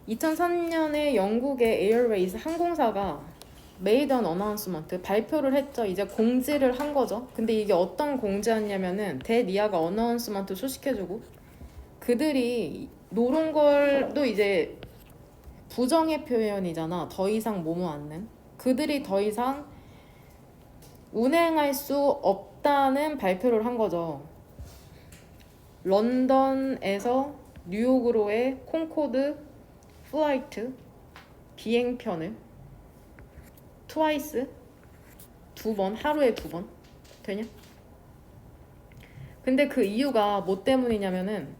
2003년에 영국의 에어웨이즈 항공사가 made an announcement 발표를 했죠. 이제 공지를 한 거죠. 근데 이게 어떤 공지였냐면은 대니아가 어나운스먼트 소식해주고 그들이 노론 걸도 이제 부정의 표현이잖아. 더 이상 뭐뭐 않는. 그들이 더 이상 운행할 수 없다는 발표를 한 거죠. 런던에서 뉴욕으로의 콩코드 플라이트 비행편을 트와이스 2번 하루에 2번 되냐? 근데 그 이유가 뭐 때문이냐면은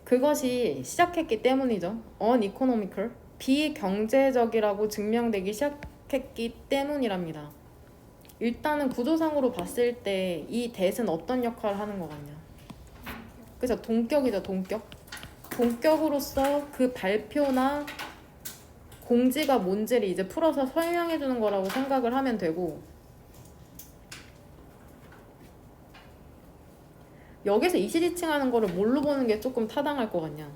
그것이 시작했기 때문이죠. uneconomical 비경제적이라고 증명되기 시작했기 때문이랍니다. 일단은 구조상으로 봤을 때 이 대은 어떤 역할을 하는 것 같냐? 그래서 동격이죠, 동격. 동격으로서 그 발표나 공지가 뭔지를 이제 풀어서 설명해 주는 거라고 생각을 하면 되고, 여기서 이시지칭 하는 거를 뭘로 보는 게 조금 타당할 것 같냐?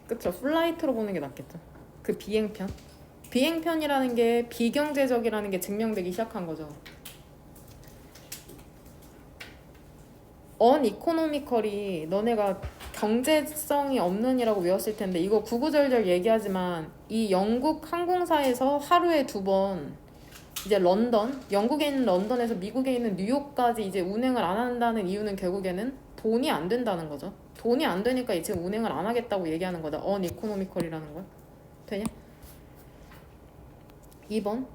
그쵸, 플라이트로 보는 게 낫겠죠. 그 비행편. 비행편이라는 게 비경제적이라는 게 증명되기 시작한 거죠. uneconomical이 너네가 경제성이 없는 이라고 외웠을 텐데 이거 구구절절 얘기하지만 이 영국 항공사에서 하루에 2번 이제 런던, 영국에 있는 런던에서 미국에 있는 뉴욕까지 이제 운행을 안 한다는 이유는 결국에는 돈이 안 된다는 거죠. 돈이 안 되니까 이제 운행을 안 하겠다고 얘기하는 거다. uneconomical이라는 걸. 되냐? 2번.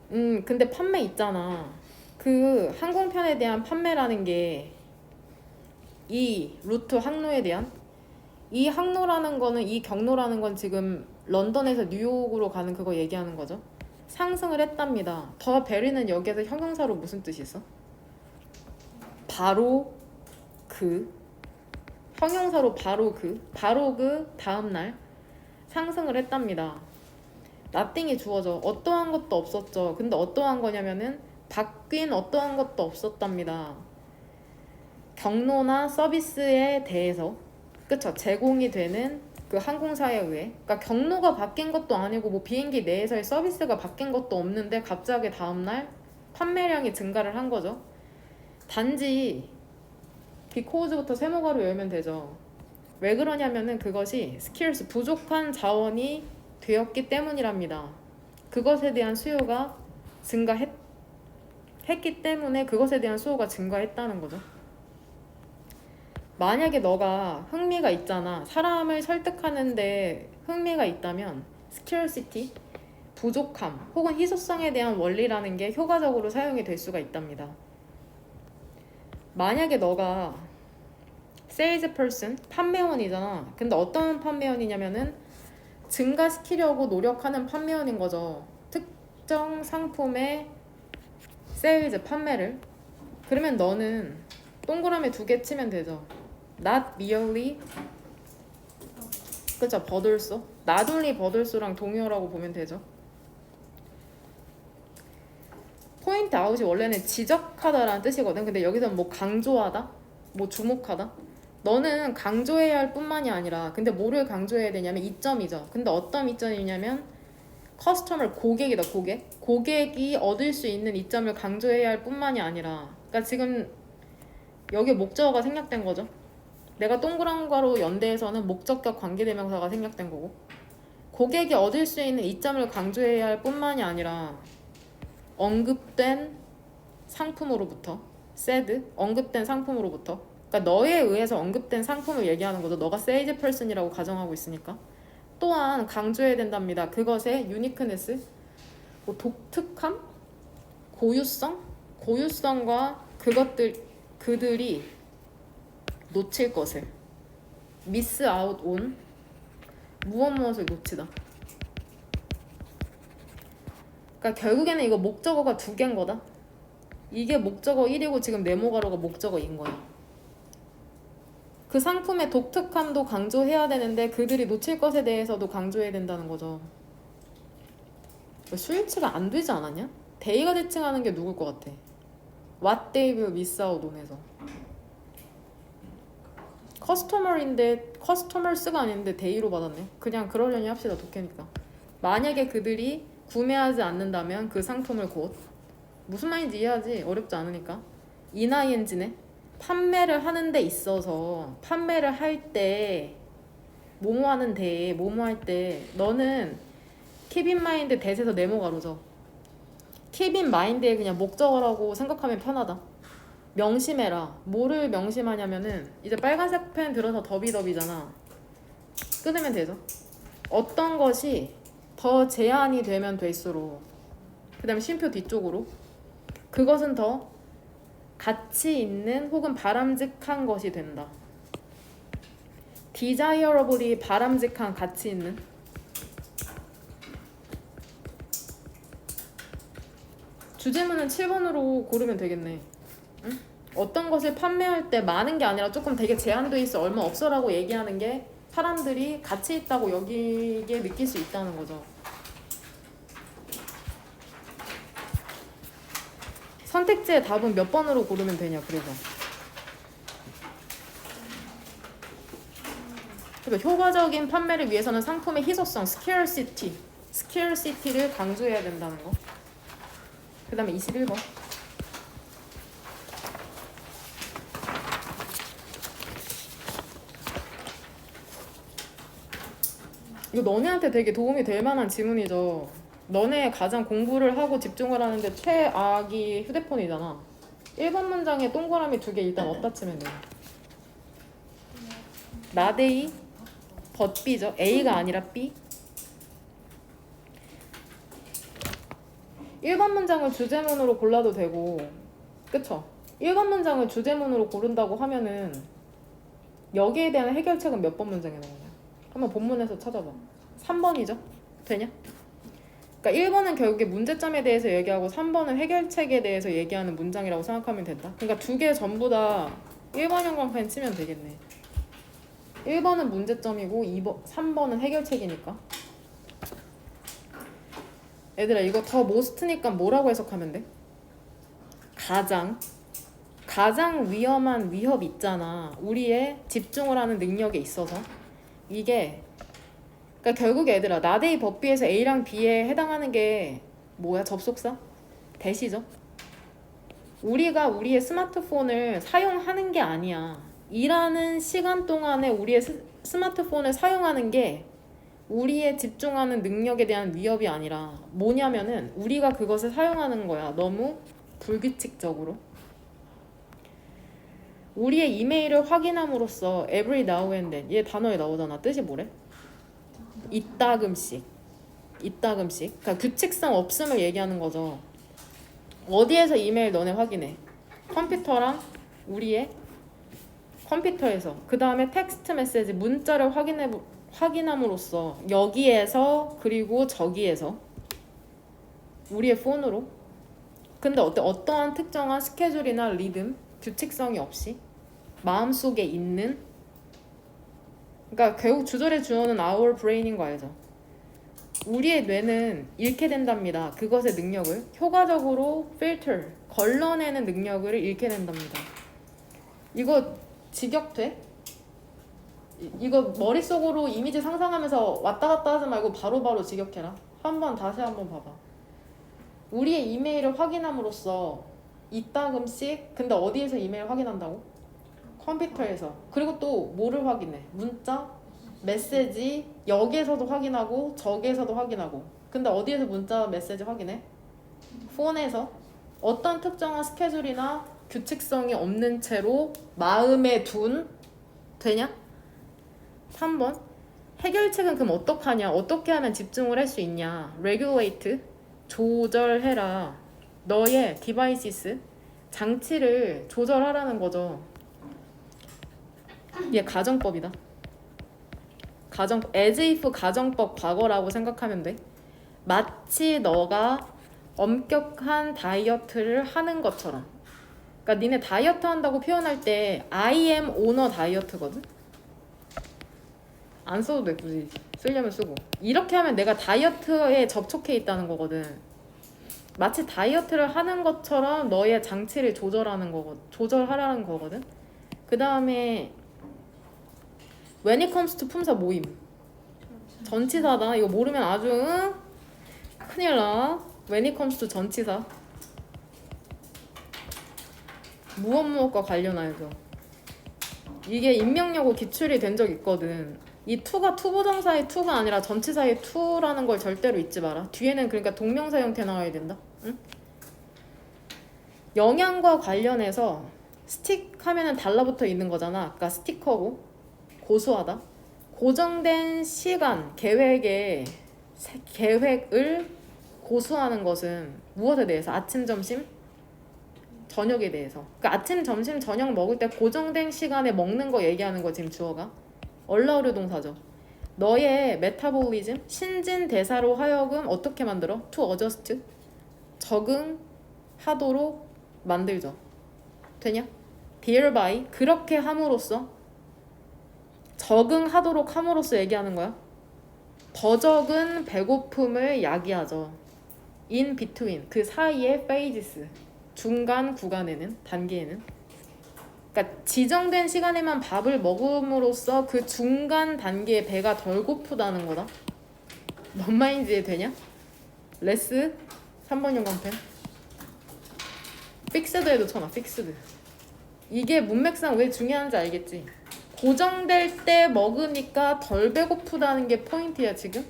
근데 판매 있잖아. 그 항공편에 대한 판매라는 게 이 루트 항로에 대한 이 항로라는 거는 이 경로라는 건 지금 런던에서 뉴욕으로 가는 그거 얘기하는 거죠. 상승을 했답니다. 더 베리는 여기에서 형용사로 무슨 뜻이 있어? 바로 그 형용사로 바로 그 다음날 상승을 했답니다. nothing이 주어져. 어떠한 것도 없었죠. 근데 어떠한 거냐면은 바뀐 어떠한 것도 없었답니다. 경로나 서비스에 대해서 그쵸 제공이 되는 그 항공사에 의해 그러니까 경로가 바뀐 것도 아니고 뭐 비행기 내에서의 서비스가 바뀐 것도 없는데 갑자기 다음날 판매량이 증가를 한 거죠. 단지 비코즈부터 세모가로 열면 되죠. 왜 그러냐면은 그것이 스킬스 부족한 자원이 되었기 때문이랍니다. 그것에 대한 수요가 증가했기 때문에 그것에 대한 수요가 증가했다는 거죠. 만약에 너가 흥미가 있잖아. 사람을 설득하는데 흥미가 있다면 scarcity, 부족함 혹은 희소성에 대한 원리라는 게 효과적으로 사용이 될 수가 있답니다. 만약에 너가 salesperson, 판매원이잖아. 근데 어떤 판매원이냐면은 증가시키려고 노력하는 판매원인 거죠. 특정 상품의 sales, 판매를. 그러면 너는 동그라미 2개 치면 되죠. Not merely 그쵸 but also not only but also랑 동의어라고 보면 되죠. point out이 원래는 지적하다라는 뜻이거든. 근데 여기서는 뭐 강조하다 뭐 주목하다 너는 강조해야 할 뿐만이 아니라 근데 뭐를 강조해야 되냐면 이점이죠. 근데 어떤 이점이냐면 커스터머 고객이다. 고객이 얻을 수 있는 이점을 강조해야 할 뿐만이 아니라 그러니까 지금 여기 목적어가 생략된 거죠. 내가 동그란 괄호 연대에서는 목적격 관계대명사가 생략된 거고 고객이 얻을 수 있는 이점을 강조해야 할 뿐만이 아니라 언급된 상품으로부터 said, 언급된 상품으로부터 그러니까 너에 의해서 언급된 상품을 얘기하는 거죠. 너가 sales person이라고 가정하고 있으니까 또한 강조해야 된답니다. 그것의 uniqueness, 뭐 독특함, 고유성과 그들이 놓칠 것을 miss out on 무엇을 놓치다. 그러니까 결국에는 이거 목적어가 2개인 거다. 이게 목적어 1이고 지금 네모가로가 목적어 2인 거야. 그 상품의 독특함도 강조해야 되는데 그들이 놓칠 것에 대해서도 강조해야 된다는 거죠. 스위치가 안 되지 않았냐? 데이가 지칭하는 게 누굴 것 같아? What they will miss out on에서 커스터머인데 커스터머스가 아닌데 데이로 받았네. 그냥 그러려니 합시다. 독해니까. 만약에 그들이 구매하지 않는다면 그 상품을 곧 무슨 말인지 이해하지? 어렵지 않으니까. 인ING네. 판매를 하는 데 있어서 판매를 할 때 뭐뭐 하는데 뭐뭐 할 때 너는 keep in mind 대세에서 네모 가로죠. keep in mind에 그냥 목적을 하고 생각하면 편하다. 명심해라. 뭐를 명심하냐면은 이제 빨간색 펜 들어서 더비더비잖아. 끊으면 되죠. 어떤 것이 더 제한이 되면 될수록 그 다음에 쉼표 뒤쪽으로 그것은 더 가치 있는 혹은 바람직한 것이 된다. desirable이 바람직한 가치 있는 주제문은 7번으로 고르면 되겠네. 응? 어떤 것을 판매할 때 많은 게 아니라 조금 되게 제한돼 있어 얼마 없어라고 얘기하는 게 사람들이 가치 있다고 여기게 느낄 수 있다는 거죠. 선택지의 답은 몇 번으로 고르면 되냐 그래서. 그러니까 효과적인 판매를 위해서는 상품의 희소성, scarcity를 강조해야 된다는 거. 그 다음에 21번. 이거 너네한테 되게 도움이 될 만한 지문이죠. 너네 가장 공부를 하고 집중을 하는데 최악이 휴대폰이잖아. 1번 문장에 동그라미 2개 일단 어디다 치면 돼요? 나데이 but B죠. A가 아니라 B. 1번 문장을 주제문으로 골라도 되고 그쵸? 1번 문장을 주제문으로 고른다고 하면은 여기에 대한 해결책은 몇 번 문장에 나오냐? 한번 본문에서 찾아봐. 3번이죠? 되냐? 그러니까 1번은 결국에 문제점에 대해서 얘기하고 3번은 해결책에 대해서 얘기하는 문장이라고 생각하면 된다. 그러니까 두 개 전부 다 1번 형광펜 치면 되겠네. 1번은 문제점이고 3번은 해결책이니까. 얘들아 이거 더 모스트니까 뭐라고 해석하면 돼? 가장 위험한 위협 있잖아. 우리의 집중을 하는 능력에 있어서. 이게 그러니까 결국에 얘들아 나데이 법비에서 A랑 B에 해당하는 게 뭐야? 접속사? 대시죠? 우리가 우리의 스마트폰을 사용하는 게 아니야. 일하는 시간 동안에 우리의 스마트폰을 사용하는 게 우리의 집중하는 능력에 대한 위협이 아니라 뭐냐면은 우리가 그것을 사용하는 거야. 너무 불규칙적으로. 우리의 이메일을 확인함으로써 every now and then 얘 단어에 나오잖아. 뜻이 뭐래? 이따금씩. 그러니까 규칙성 없음을 얘기하는 거죠. 어디에서 이메일 너네 확인해? 컴퓨터랑 우리의 컴퓨터에서. 그 다음에 텍스트 메시지 문자를 확인함으로써 여기에서 그리고 저기에서 우리의 폰으로. 근데 어떠한 특정한 스케줄이나 리듬 규칙성이 없이 마음속에 있는. 그러니까 결국 주절의 주어는 our brain인 거 알죠? 우리의 뇌는 잃게 된답니다. 그것의 능력을 효과적으로 filter 걸러내는 능력을 잃게 된답니다. 이거 직역돼? 이거 머릿속으로 이미지 상상하면서 왔다 갔다 하지 말고 바로바로 직역해라. 다시 한번 봐봐. 우리의 이메일을 확인함으로써 이따금씩. 근데 어디에서 이메일 확인한다고? 컴퓨터에서. 그리고 또 뭐를 확인해? 문자, 메시지. 여기에서도 확인하고 저기에서도 확인하고. 근데 어디에서 문자, 메시지 확인해? 폰에서. 어떤 특정한 스케줄이나 규칙성이 없는 채로 마음에 둔. 되냐? 3번. 해결책은 그럼 어떡하냐? 어떻게 하면 집중을 할 수 있냐? regulate. 조절해라. 너의 devices. 장치를 조절하라는 거죠. 얘 가정법이다. as if 가정법 과거라고 생각하면 돼. 마치 너가 엄격한 다이어트를 하는 것처럼. 그러니까 니네 다이어트 한다고 표현할 때 I am on a 다이어트거든. 안 써도 돼 굳이. 쓰려면 쓰고. 이렇게 하면 내가 다이어트에 접촉해 있다는 거거든. 마치 다이어트를 하는 것처럼 너의 장치를 조절하라는 거거든. 그 다음에 when it comes to 품사 모임. 전치사다. 이거 모르면 아주 큰일 나. when it comes to 전치사. 무엇과 관련하여서. 이게 인명여고 기출이 된 적 있거든. 이 to가 투부정사의 to가 아니라 전치사의 to라는 걸 절대로 잊지 마라. 뒤에는 그러니까 동명사 형태 나와야 된다. 응? 영양과 관련해서 스틱 하면은 달라붙어 있는 거잖아. 아까 스티커고 고수하다. 고정된 시간, 계획을 고수하는 것은 무엇에 대해서? 아침, 점심, 저녁에 대해서. 그러니까 아침, 점심, 저녁 먹을 때 고정된 시간에 먹는 거 얘기하는 거 지금 주어가. 얼라우르 동사죠. 너의 메타볼리즘, 신진대사로 하여금 어떻게 만들어? to adjust, 적응하도록 만들죠. 되냐? thereby, 그렇게 함으로써, 적응하도록 함으로써 얘기하는 거야. 더 적은 배고픔을 야기하죠. in between, 그 사이의 phases, 중간 구간에는, 단계에는. 그러니까 지정된 시간에만 밥을 먹음으로써 그 중간 단계에 배가 덜 고프다는 거다. 뭔 말인지 이해되냐? 레스 3번 영광펜. 픽스드에도 쳐놔. 픽스드. 이게 문맥상 왜 중요한지 알겠지? 고정될 때 먹으니까 덜 배고프다는 게 포인트야 지금.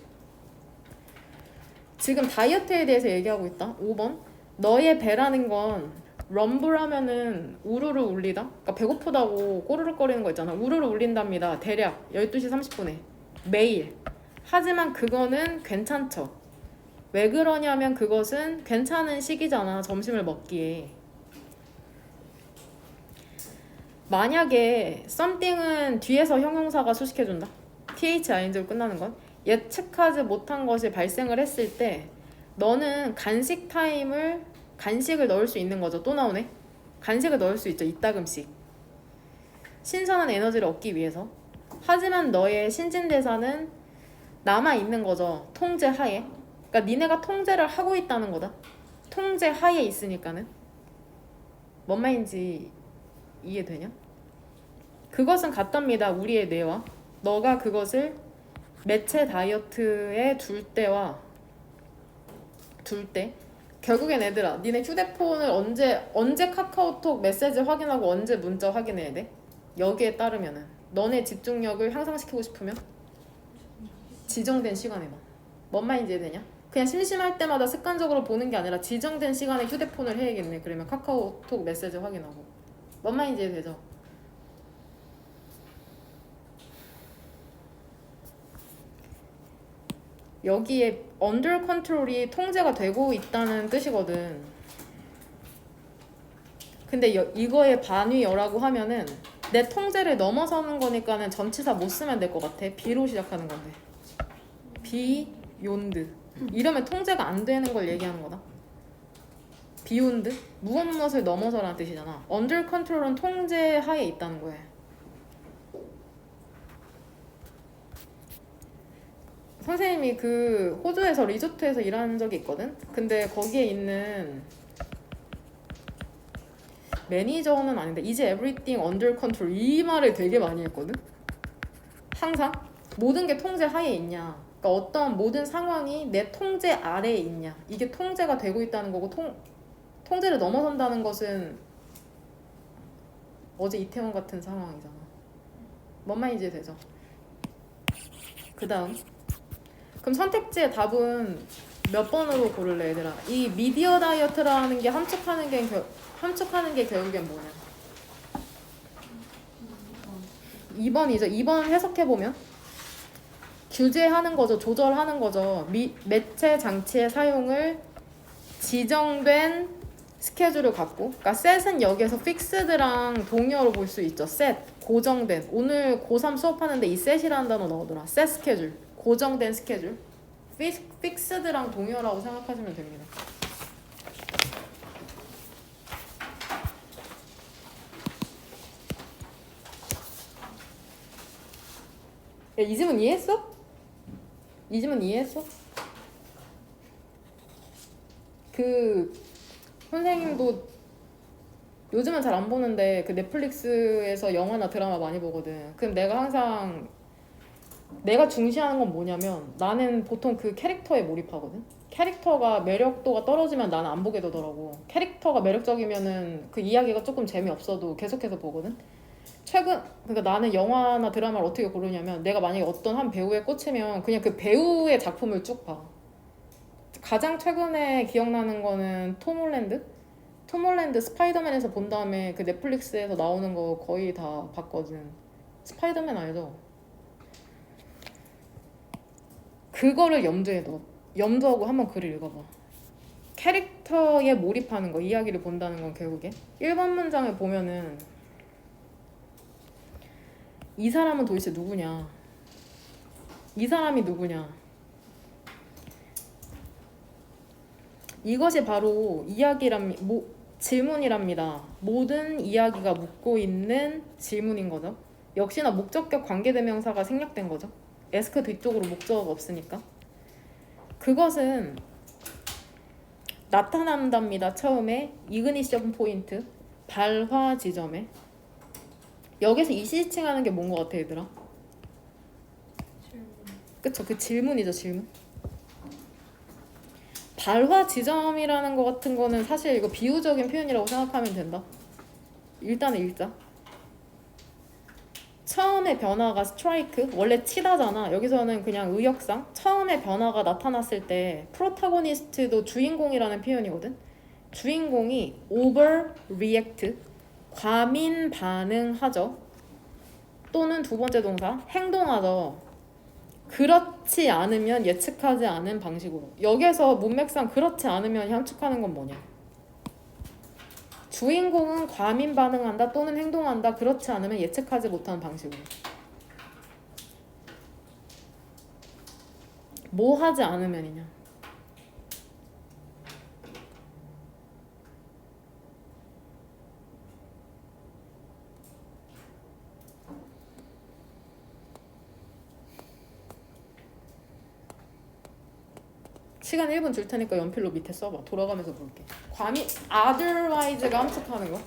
지금 다이어트에 대해서 얘기하고 있다. 5번. 너의 배라는 건 럼블 하면은 우르르 울리다. 그러니까 배고프다고 꼬르륵거리는 거 있잖아. 우르르 울린답니다. 대략 12시 30분에 매일. 하지만 그거는 괜찮죠. 왜 그러냐면 그것은 괜찮은 시기잖아. 점심을 먹기에. 만약에 something은 뒤에서 형용사가 수식해준다. thing로 끝나는 건 예측하지 못한 것이 발생을 했을 때 너는 간식을 넣을 수 있는 거죠. 또 나오네. 간식을 넣을 수 있죠. 이따금씩. 신선한 에너지를 얻기 위해서. 하지만 너의 신진대사는 남아있는 거죠. 통제 하에. 그러니까 니네가 통제를 하고 있다는 거다. 통제 하에 있으니까는. 뭔 말인지 이해되냐? 그것은 같답니다. 우리의 뇌와. 너가 그것을 매체 다이어트에 둘 때 결국엔 얘들아, 니네 휴대폰을 언제 카카오톡 메시지 확인하고 언제 문자 확인해야 돼? 여기에 따르면은 너네 집중력을 향상시키고 싶으면 지정된 시간에만. 뭔 말인지 이해되냐? 그냥 심심할 때마다 습관적으로 보는 게 아니라 지정된 시간에 휴대폰을 해야겠네. 그러면 카카오톡 메시지 확인하고. 뭔 말인지 이해되죠? 여기에 under control이 통제가 되고 있다는 뜻이거든. 근데 이거에 반위어라고 하면은 내 통제를 넘어서는 거니까는 전치사 못 쓰면 될 것 같아. B로 시작하는 건데. beyond. 이러면 통제가 안 되는 걸 얘기하는 거다. beyond. 무엇을 넘어서라는 뜻이잖아. under control은 통제 하에 있다는 거야. 선생님이 그 호주에서 리조트에서 일한 적이 있거든. 근데 거기에 있는 매니저는 아닌데 이제 everything under control 이 말을 되게 많이 했거든. 항상 모든 게 통제 하에 있냐. 그러니까 어떤 모든 상황이 내 통제 아래에 있냐. 이게 통제가 되고 있다는 거고 통제를 넘어선다는 것은 어제 이태원 같은 상황이잖아. 뭔 말인지 되죠? 그 다음 그럼 선택지의 답은 몇 번으로 고를래 얘들아? 이 미디어 다이어트라는 게 함축하는 게 결국엔 뭐냐? 2번이죠. 2번 해석해보면 규제하는 거죠. 조절하는 거죠. 매체 장치의 사용을 지정된 스케줄을 갖고, 그러니까 set은 여기에서 fixed랑 동의어로 볼 수 있죠. set, 고정된. 오늘 고3 수업하는데 이 set이라는 단어 나오더라. set 스케줄, 고정된 스케줄. fixed랑 동의어라고 생각하시면 됩니다. 야, 이 질문 이해했어? 이 질문 이해했어? 그 선생님도 요즘은 잘 안 보는데 그 넷플릭스에서 영화나 드라마 많이 보거든. 그럼 내가 항상 내가 중시하는 건 뭐냐면 나는 보통 그 캐릭터에 몰입하거든. 캐릭터가 매력도가 떨어지면 나는 안 보게 되더라고. 캐릭터가 매력적이면은 그 이야기가 조금 재미없어도 계속해서 보거든. 그러니까 나는 영화나 드라마를 어떻게 고르냐면 내가 만약에 어떤 한 배우에 꽂히면 그냥 그 배우의 작품을 쭉 봐. 가장 최근에 기억나는 거는 톰 홀랜드? 톰 홀랜드 스파이더맨에서 본 다음에 그 넷플릭스에서 나오는 거 거의 다 봤거든. 스파이더맨 알죠? 그거를 염두하고 한번 글을 읽어봐. 캐릭터에 몰입하는 거, 이야기를 본다는 건 결국에 1번 문장을 보면은 이 사람은 도대체 누구냐? 이 사람이 누구냐? 이것이 바로 질문이랍니다. 모든 이야기가 묻고 있는 질문인 거죠. 역시나 목적격 관계대명사가 생략된 거죠. 에스크 뒤쪽으로 목적어가 없으니까. 그것은 나타난답니다. 처음에 이그니션 포인트, 발화 지점에. 여기서 이시칭하는 게 뭔 것 같아, 얘들아? 그쵸, 그 질문이죠, 질문. 발화 지점이라는 거 같은 거는 사실 이거 비유적인 표현이라고 생각하면 된다. 일단은 읽자. 처음의 변화가 스트라이크, 원래 치다잖아. 여기서는 그냥 의역상 처음의 변화가 나타났을 때 프로타고니스트도 주인공이라는 표현이거든. 주인공이 overreact, 과민 반응하죠. 또는 두 번째 동사, 행동하죠. 그렇지 않으면 예측하지 않은 방식으로. 여기서 문맥상 그렇지 않으면 함축하는 건 뭐냐? 주인공은 과민 반응한다 또는 행동한다. 그렇지 않으면 예측하지 못하는 방식으로. 뭐 하지 않으면이냐? 시간 1분 줄 테니까 연필로 밑에 써봐. 돌아가면서 볼게. 과민, otherwise가 함축하는 거.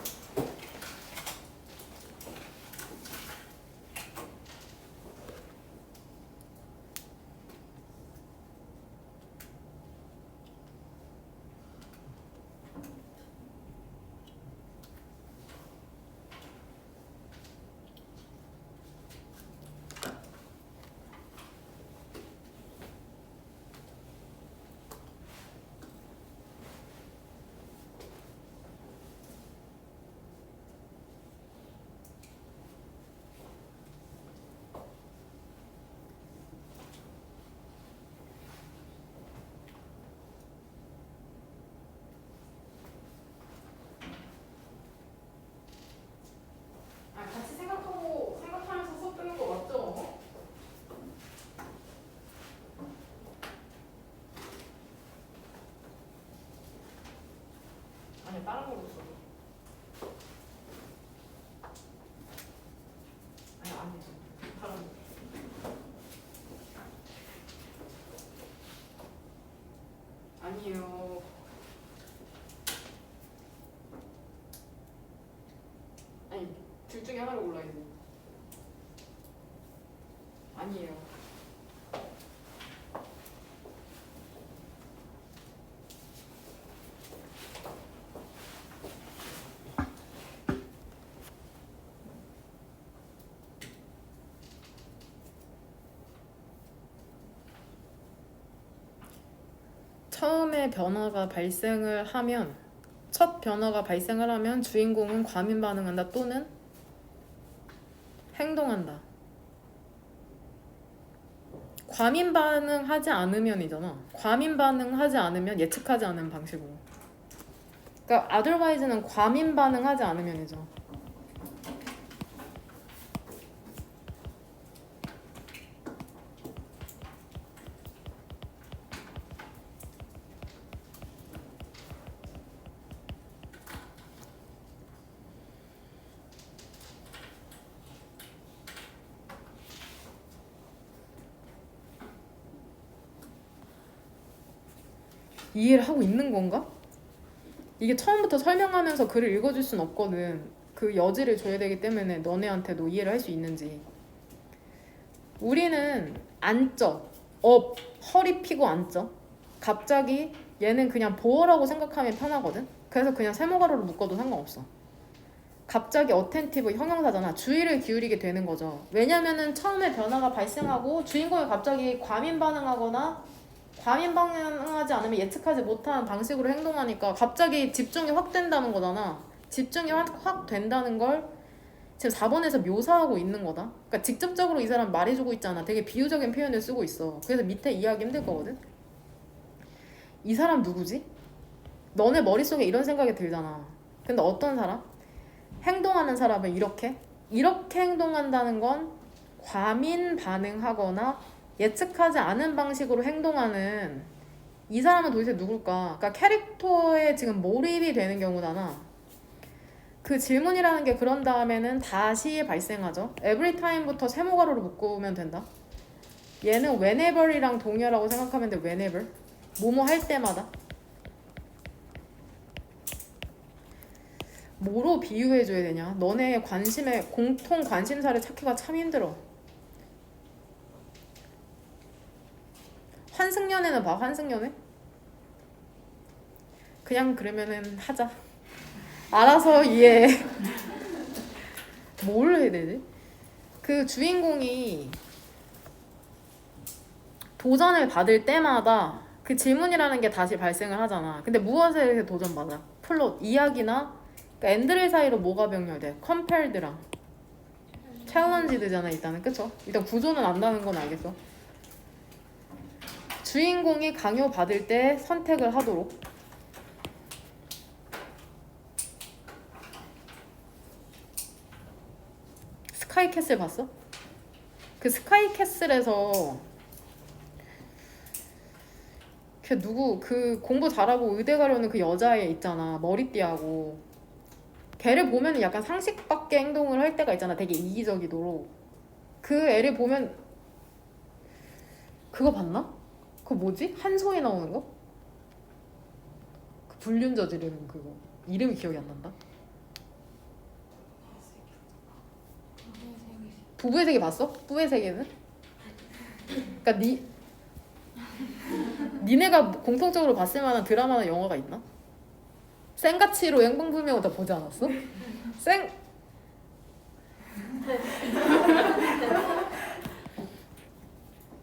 같이 생각하면서 수업 듣는 거 맞죠? 아니, 다른 걸로 써. 아니지. 다른 거. 아니에요. 아니, 둘 중에 하나를 골라야 돼. 아니에요. 처음에 변화가 발생을 하면 첫 변화가 발생을 하면 주인공은 과민 반응한다 또는 행동한다. 과민 반응하지 않으면이잖아. 과민 반응하지 않으면 예측하지 않은 방식으로. 그러니까 otherwise는 과민 반응하지 않으면이죠. 이해를 하고 있는 건가? 이게 처음부터 설명하면서 글을 읽어줄 순 없거든. 그 여지를 줘야 되기 때문에 너네한테도 이해를 할 수 있는지. 우리는 앉죠. 허리 피고 앉죠. 갑자기 얘는 그냥 보어라고 생각하면 편하거든. 그래서 그냥 세모가루로 묶어도 상관없어. 갑자기 어텐티브 형용사잖아. 주의를 기울이게 되는 거죠. 왜냐면은 처음에 변화가 발생하고 주인공이 갑자기 과민 반응하거나 과민 반응하지 않으면 예측하지 못하는 방식으로 행동하니까 갑자기 집중이 확 된다는 거잖아. 집중이 확 된다는 걸 지금 4번에서 묘사하고 있는 거다. 그러니까 직접적으로 이 사람 말해주고 있잖아. 되게 비유적인 표현을 쓰고 있어. 그래서 밑에 이해하기 힘들 거거든. 이 사람 누구지? 너네 머릿속에 이런 생각이 들잖아. 근데 어떤 사람? 행동하는 사람은 이렇게 행동한다는 건 과민 반응하거나 예측하지 않은 방식으로 행동하는 이 사람은 도대체 누굴까? 그러니까 캐릭터에 지금 몰입이 되는 경우잖아. 그 질문이라는 게 그런 다음에는 다시 발생하죠. every time부터 세모가루로 묶으면 된다. 얘는 whenever이랑 동의어라고 생각하면 돼. whenever 뭐뭐 할 때마다. 뭐로 비유해줘야 되냐? 너네 관심의 공통 관심사를 찾기가 참 힘들어. 환승연애는 봐. 환승연애? 그냥 그러면은 하자. 알아서 이해해. 뭘 해야 되지? 그 주인공이 도전을 받을 때마다 그 질문이라는 게 다시 발생을 하잖아. 근데 무엇에 도전받아? 플롯, 이야기나 그러니까 엔드릴 사이로 뭐가 병렬돼? 컴펠드랑 챌린지드잖아 일단은. 그쵸? 일단 구조는 안다는 건 알겠어. 주인공이 강요받을 때 선택을 하도록. 스카이캐슬 봤어? 그 스카이캐슬에서 그 공부 잘하고 의대 가려는 그 여자애 있잖아. 머리띠하고. 걔를 보면 약간 상식 밖의 행동을 할 때가 있잖아. 되게 이기적이도록. 그 애를 보면 그거 봤나? 그거 뭐지? 한소에 나오는 거? 그 불륜 저지르는 그거. 이름이 기억이 안 난다. 부부의 세계 봤어? 부부의 세계는? 그러니까 니네가 공통적으로 봤을 만한 드라마나 영화가 있나? 생가치로 행방불명을 다 보지 않았어?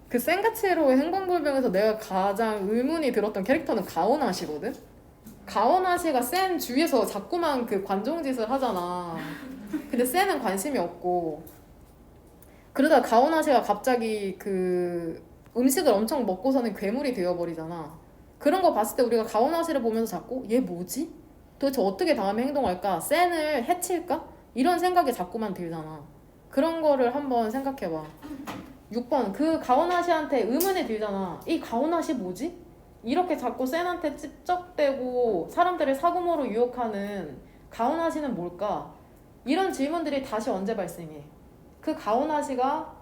그 생가치로 행방불명에서 내가 가장 의문이 들었던 캐릭터는 가오나 씨거든? 가오나 씨가 센 주위에서 자꾸만 그 관종짓을 하잖아. 근데 센은 관심이 없고 그러다 가오나 씨가 갑자기 그 음식을 엄청 먹고서는 괴물이 되어버리잖아. 그런 거 봤을 때 우리가 가오나 씨를 보면서 자꾸 얘 뭐지? 도대체 어떻게 다음에 행동할까? 센을 해칠까? 이런 생각이 자꾸만 들잖아. 그런 거를 한번 생각해봐. 6번 그 가오나 씨한테 의문이 들잖아. 이 가오나 씨 뭐지? 이렇게 자꾸 센한테 찝적대고 사람들을 사고모로 유혹하는 가오나 씨는 뭘까? 이런 질문들이 다시 언제 발생해? 그 가오나 씨가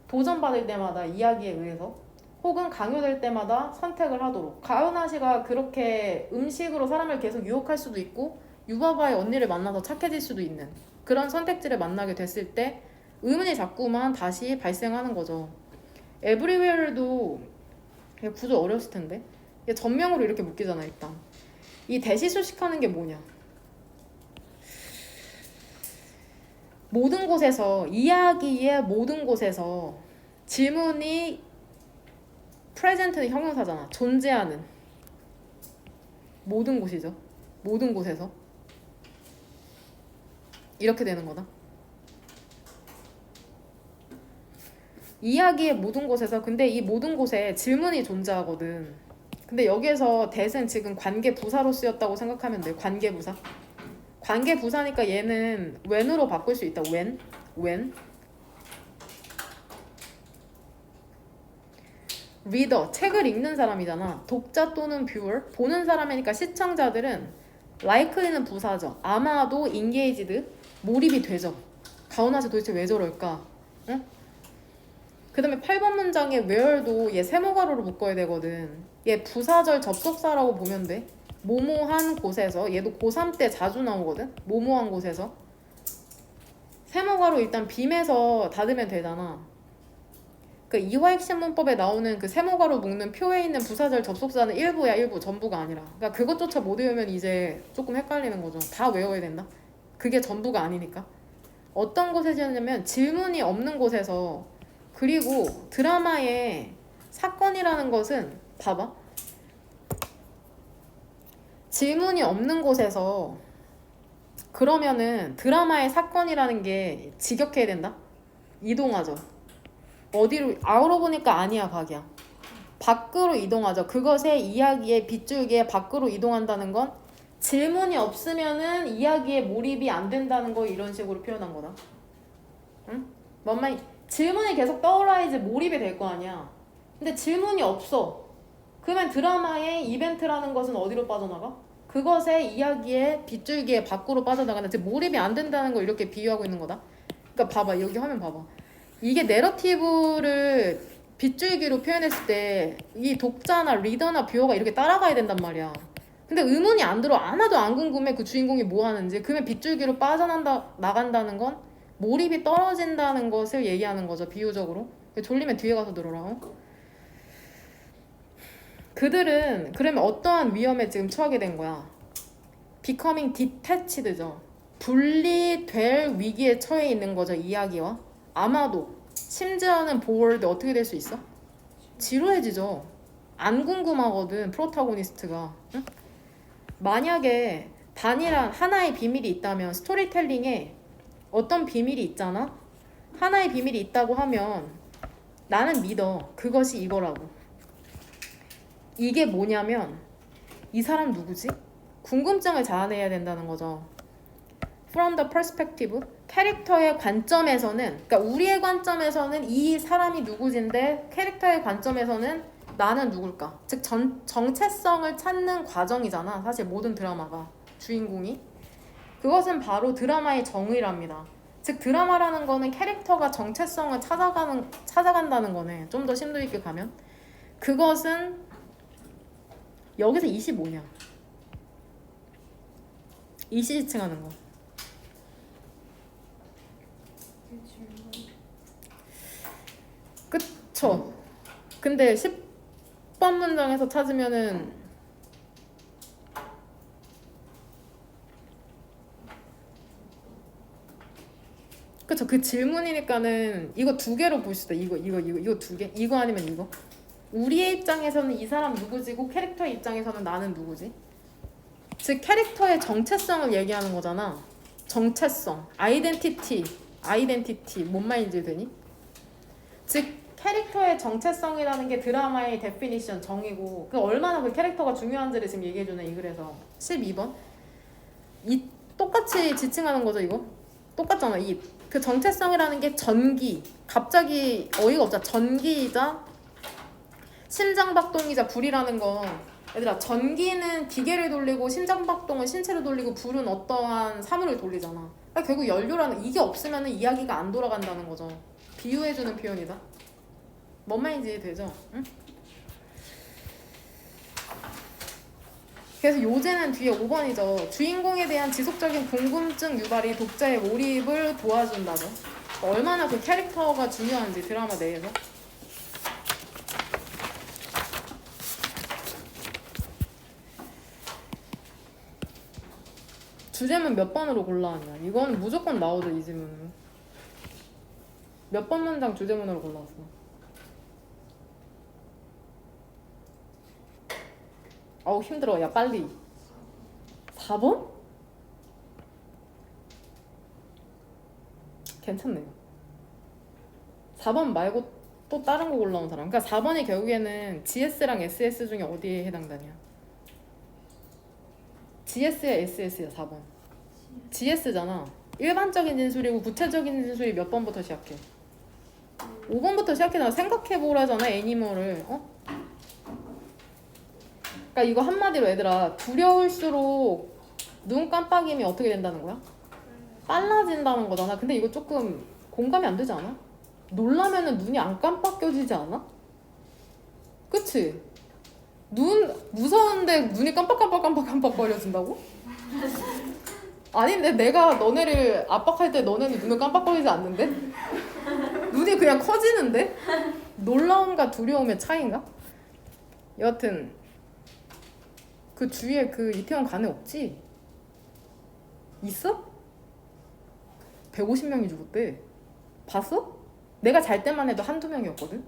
도전받을 때마다 이야기에 의해서 혹은 강요될 때마다 선택을 하도록. 가오나 씨가 그렇게 음식으로 사람을 계속 유혹할 수도 있고 유바바의 언니를 만나서 착해질 수도 있는 그런 선택지를 만나게 됐을 때 의문이 자꾸만 다시 발생하는 거죠. 에브리웨어도 구조 어려웠을 텐데 이게 전명으로 이렇게 묶이잖아. 일단 이 대시수식하는 게 뭐냐? 모든 곳에서 이야기의 모든 곳에서 질문이 프레젠트는 형용사잖아. 존재하는 모든 곳이죠. 모든 곳에서 이렇게 되는 거다. 이야기의 모든 곳에서. 근데 이 모든 곳에 질문이 존재하거든. 근데 여기에서 that은 지금 관계부사로 쓰였다고 생각하면 돼. 관계부사. 관계부사니까 얘는 when으로 바꿀 수 있다. when. reader, 책을 읽는 사람이잖아. 독자 또는 viewer, 보는 사람이니까 시청자들은 likely는 부사죠. 아마도 engaged, 몰입이 되죠. 가오나씨 도대체 왜 저럴까? 응? 그 다음에 8번 문장에 where도 얘 세모가루로 묶어야 되거든. 얘 부사절 접속사라고 보면 돼. 모모한 곳에서. 얘도 고3 때 자주 나오거든. 모모한 곳에서. 세모가로 일단 빔에서 닫으면 되잖아. 그 이화핵심 문법에 나오는 그 세모가로 묶는 표에 있는 부사절 접속사는 일부야, 일부. 전부가 아니라. 그러니까 그것조차 못 외우면 이제 조금 헷갈리는 거죠. 다 외워야 된다. 그게 전부가 아니니까. 어떤 곳에서냐면 질문이 없는 곳에서. 그리고 드라마의 사건이라는 것은 봐봐. 질문이 없는 곳에서 그러면은 드라마의 사건이라는 게 직역해야 된다? 이동하죠. 어디로? 아우로 보니까 아니야, 각이야. 밖으로 이동하죠. 그것의 이야기의 빗줄기에 밖으로 이동한다는 건 질문이 없으면은 이야기에 몰입이 안 된다는 거 이런 식으로 표현한 거다. 응? 뭔 말? 질문이 계속 떠올라야지 몰입이 될 거 아니야. 근데 질문이 없어. 그러면 드라마의 이벤트라는 것은 어디로 빠져나가? 그것의 이야기의 빗줄기에 밖으로 빠져나가는, 즉 몰입이 안 된다는 걸 이렇게 비유하고 있는 거다. 그러니까 봐봐, 여기 화면 봐봐. 이게 내러티브를 빗줄기로 표현했을 때 이 독자나 리더나 뷰어가 이렇게 따라가야 된단 말이야. 근데 의문이 안 들어. 하나도 안 궁금해 그 주인공이 뭐 하는지. 그러면 빗줄기로 나간다는 건 몰입이 떨어진다는 것을 얘기하는 거죠, 비유적으로. 졸리면 뒤에 가서 들어라. 그들은 그러면 어떠한 위험에 지금 처하게 된 거야? becoming detached죠. 분리될 위기에 처해 있는 거죠, 이야기와. 아마도 심지어는 보월드 어떻게 될 수 있어? 지루해지죠. 안 궁금하거든, 프로타고니스트가. 응? 만약에 단일한 하나의 비밀이 있다면, 스토리텔링에 어떤 비밀이 있잖아? 하나의 비밀이 있다고 하면 나는 믿어. 그것이 이거라고. 이게 뭐냐면 이 사람 누구지? 궁금증을 자아내야 된다는 거죠. From the perspective, 캐릭터의 관점에서는, 그러니까 우리의 관점에서는 이 사람이 누구지인데 캐릭터의 관점에서는 나는 누굴까? 즉 정체성을 찾는 과정이잖아. 사실 모든 드라마가 주인공이. 그것은 바로 드라마의 정의랍니다. 즉 드라마라는 거는 캐릭터가 정체성을 찾아간다는 거네. 좀 더 심도 있게 가면 그것은 여기서 25냐? 이시지칭하는 거. 그쵸? 근데 10번 문장에서 찾으면은 그쵸? 그 질문이니까는 이거 두 개로 볼 수 있다. 이거 두 개? 이거 아니면 이거? 우리의 입장에서는 이 사람 누구지고 캐릭터의 입장에서는 나는 누구지? 즉 캐릭터의 정체성을 얘기하는 거잖아. 정체성, 아이덴티티 뭔 말인지 되니? 즉 캐릭터의 정체성이라는 게 드라마의 데피니션, 정의고 그 얼마나 그 캐릭터가 중요한지를 지금 얘기해주는 이 글에서 12번 이 똑같이 지칭하는 거죠. 이거 똑같잖아. 이 그 정체성이라는 게 전기, 갑자기 어이가 없잖아. 전기이자 심장박동이자 불이라는 건, 얘들아, 전기는 기계를 돌리고 심장박동은 신체를 돌리고 불은 어떠한 사물을 돌리잖아. 그러니까 결국 연료라는, 이게 없으면 이야기가 안 돌아간다는 거죠. 비유해주는 표현이다. 뭔 말인지 되죠? 응? 그래서 요제는 뒤에 5번이죠. 주인공에 대한 지속적인 궁금증 유발이 독자의 몰입을 도와준다죠. 얼마나 그 캐릭터가 중요한지 드라마 내에서. 주제문 몇 번으로 골라왔냐? 이건 무조건 나오죠, 이 질문은. 몇 번 문장 주제문으로 골라왔어? 어우 힘들어. 야 빨리. 4번? 괜찮네요. 4번 말고 또 다른 거 골라온 사람. 그러니까 4번이 결국에는 GS랑 SS 중에 어디에 해당되냐? GS야 SS야 4번. GS잖아. 일반적인 진술이고 구체적인 진술이 몇 번부터 시작해? 5번부터 시작해. 생각해보라잖아, 애니멀을. 그러니까 이거 한마디로 얘들아, 두려울수록 눈 깜빡임이 어떻게 된다는 거야? 빨라진다는 거잖아. 근데 이거 조금 공감이 안 되지 않아? 놀라면은 눈이 안 깜빡여지지 않아? 그치? 눈 무서운데 눈이 깜빡거려진다고? 아닌데 내가 너네를 압박할 때 너네는 눈을 깜빡거리지 않는데? 눈이 그냥 커지는데? 놀라움과 두려움의 차이인가? 여하튼 그 주위에 그 이태원 간에 없지? 있어? 150명이 죽었대. 봤어? 내가 잘 때만 해도 한두 명이었거든?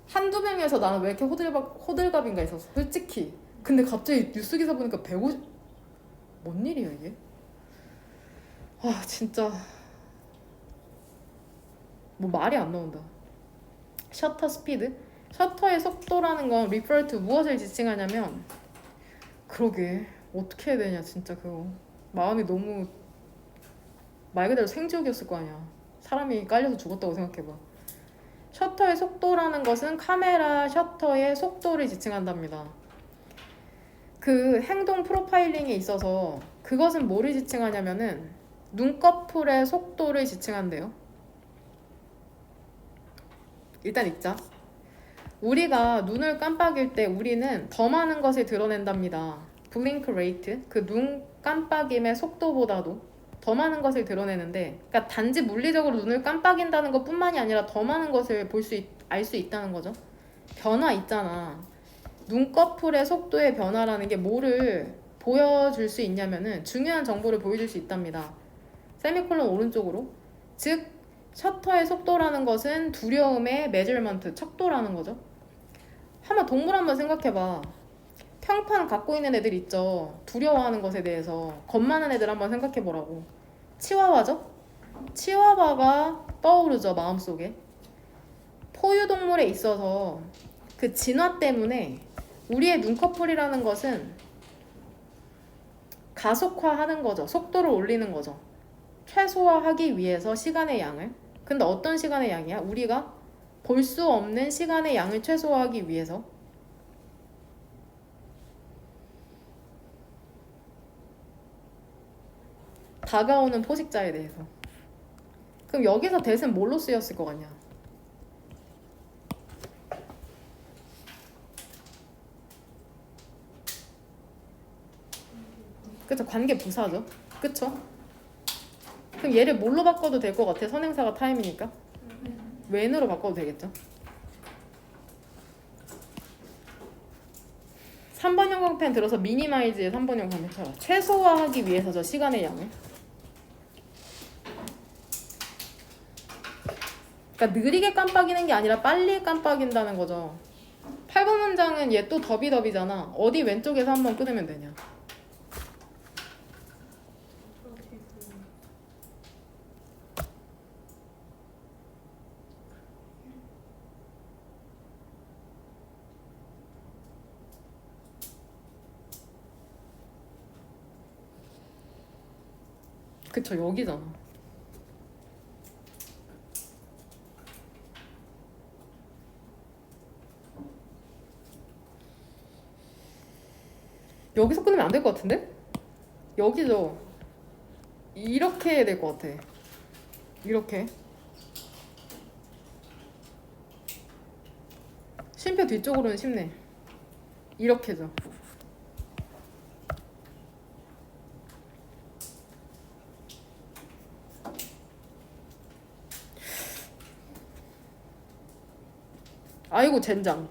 한두 명이어서 나는 왜 이렇게 호들갑인가 했었어 솔직히. 근데 갑자기 뉴스 기사 보니까 150... 뭔 일이야 이게? 아 진짜 뭐 말이 안 나온다. 셔터 스피드? 셔터의 속도라는 건 refer to 무엇을 지칭하냐면, 그러게 어떻게 해야 되냐 진짜. 그거 마음이 너무 말 그대로 생지옥이었을 거 아니야. 사람이 깔려서 죽었다고 생각해봐. 셔터의 속도라는 것은 카메라 셔터의 속도를 지칭한답니다. 그 행동 프로파일링에 있어서 그것은 뭐를 지칭하냐면은 눈꺼풀의 속도를 지칭한대요. 일단 읽자. 우리가 눈을 깜빡일 때 우리는 더 많은 것을 드러낸답니다. 블링크 레이트, 그 눈 깜빡임의 속도보다도 더 많은 것을 드러내는데, 그러니까 단지 물리적으로 눈을 깜빡인다는 것뿐만이 아니라 더 많은 것을 알 수 있다는 거죠. 변화 있잖아. 눈꺼풀의 속도의 변화라는 게 뭐를 보여줄 수 있냐면은 중요한 정보를 보여줄 수 있답니다. 세미콜론 오른쪽으로. 즉 셔터의 속도라는 것은 두려움의 메저먼트, 척도라는 거죠. 한번 동물 한번 생각해봐. 평판 갖고 있는 애들 있죠. 두려워하는 것에 대해서 겁 많은 애들 한번 생각해보라고. 치와와죠? 치와와가 떠오르죠, 마음속에. 포유동물에 있어서 그 진화 때문에 우리의 눈꺼풀이라는 것은 가속화하는 거죠. 속도를 올리는 거죠. 최소화하기 위해서 시간의 양을. 근데 어떤 시간의 양이야? 우리가 볼 수 없는 시간의 양을 최소화하기 위해서. 다가오는 포식자에 대해서. 그럼 여기서 대신 뭘로 쓰였을 것 같냐? 그쵸, 관계부사죠. 그쵸? 그럼 얘를 뭘로 바꿔도 될 것 같아? 선행사가 타임이니까. when으로 바꿔도 되겠죠. 3번 형광펜 들어서 미니마이즈의 3번 형광펜 쳐라. 최소화하기 위해서죠, 시간의 양을. 그러니까 느리게 깜빡이는 게 아니라 빨리 깜빡인다는 거죠. 8번 문장은 얘 또 더비더비잖아. 어디 왼쪽에서 한번 끊으면 되냐. 그쵸, 여기잖아. 여기서 끊으면 안 될 것 같은데? 여기죠. 이렇게 해야 될 것 같아. 이렇게. 쉼표 뒤쪽으로는 쉽네. 이렇게죠. 아이고 젠장.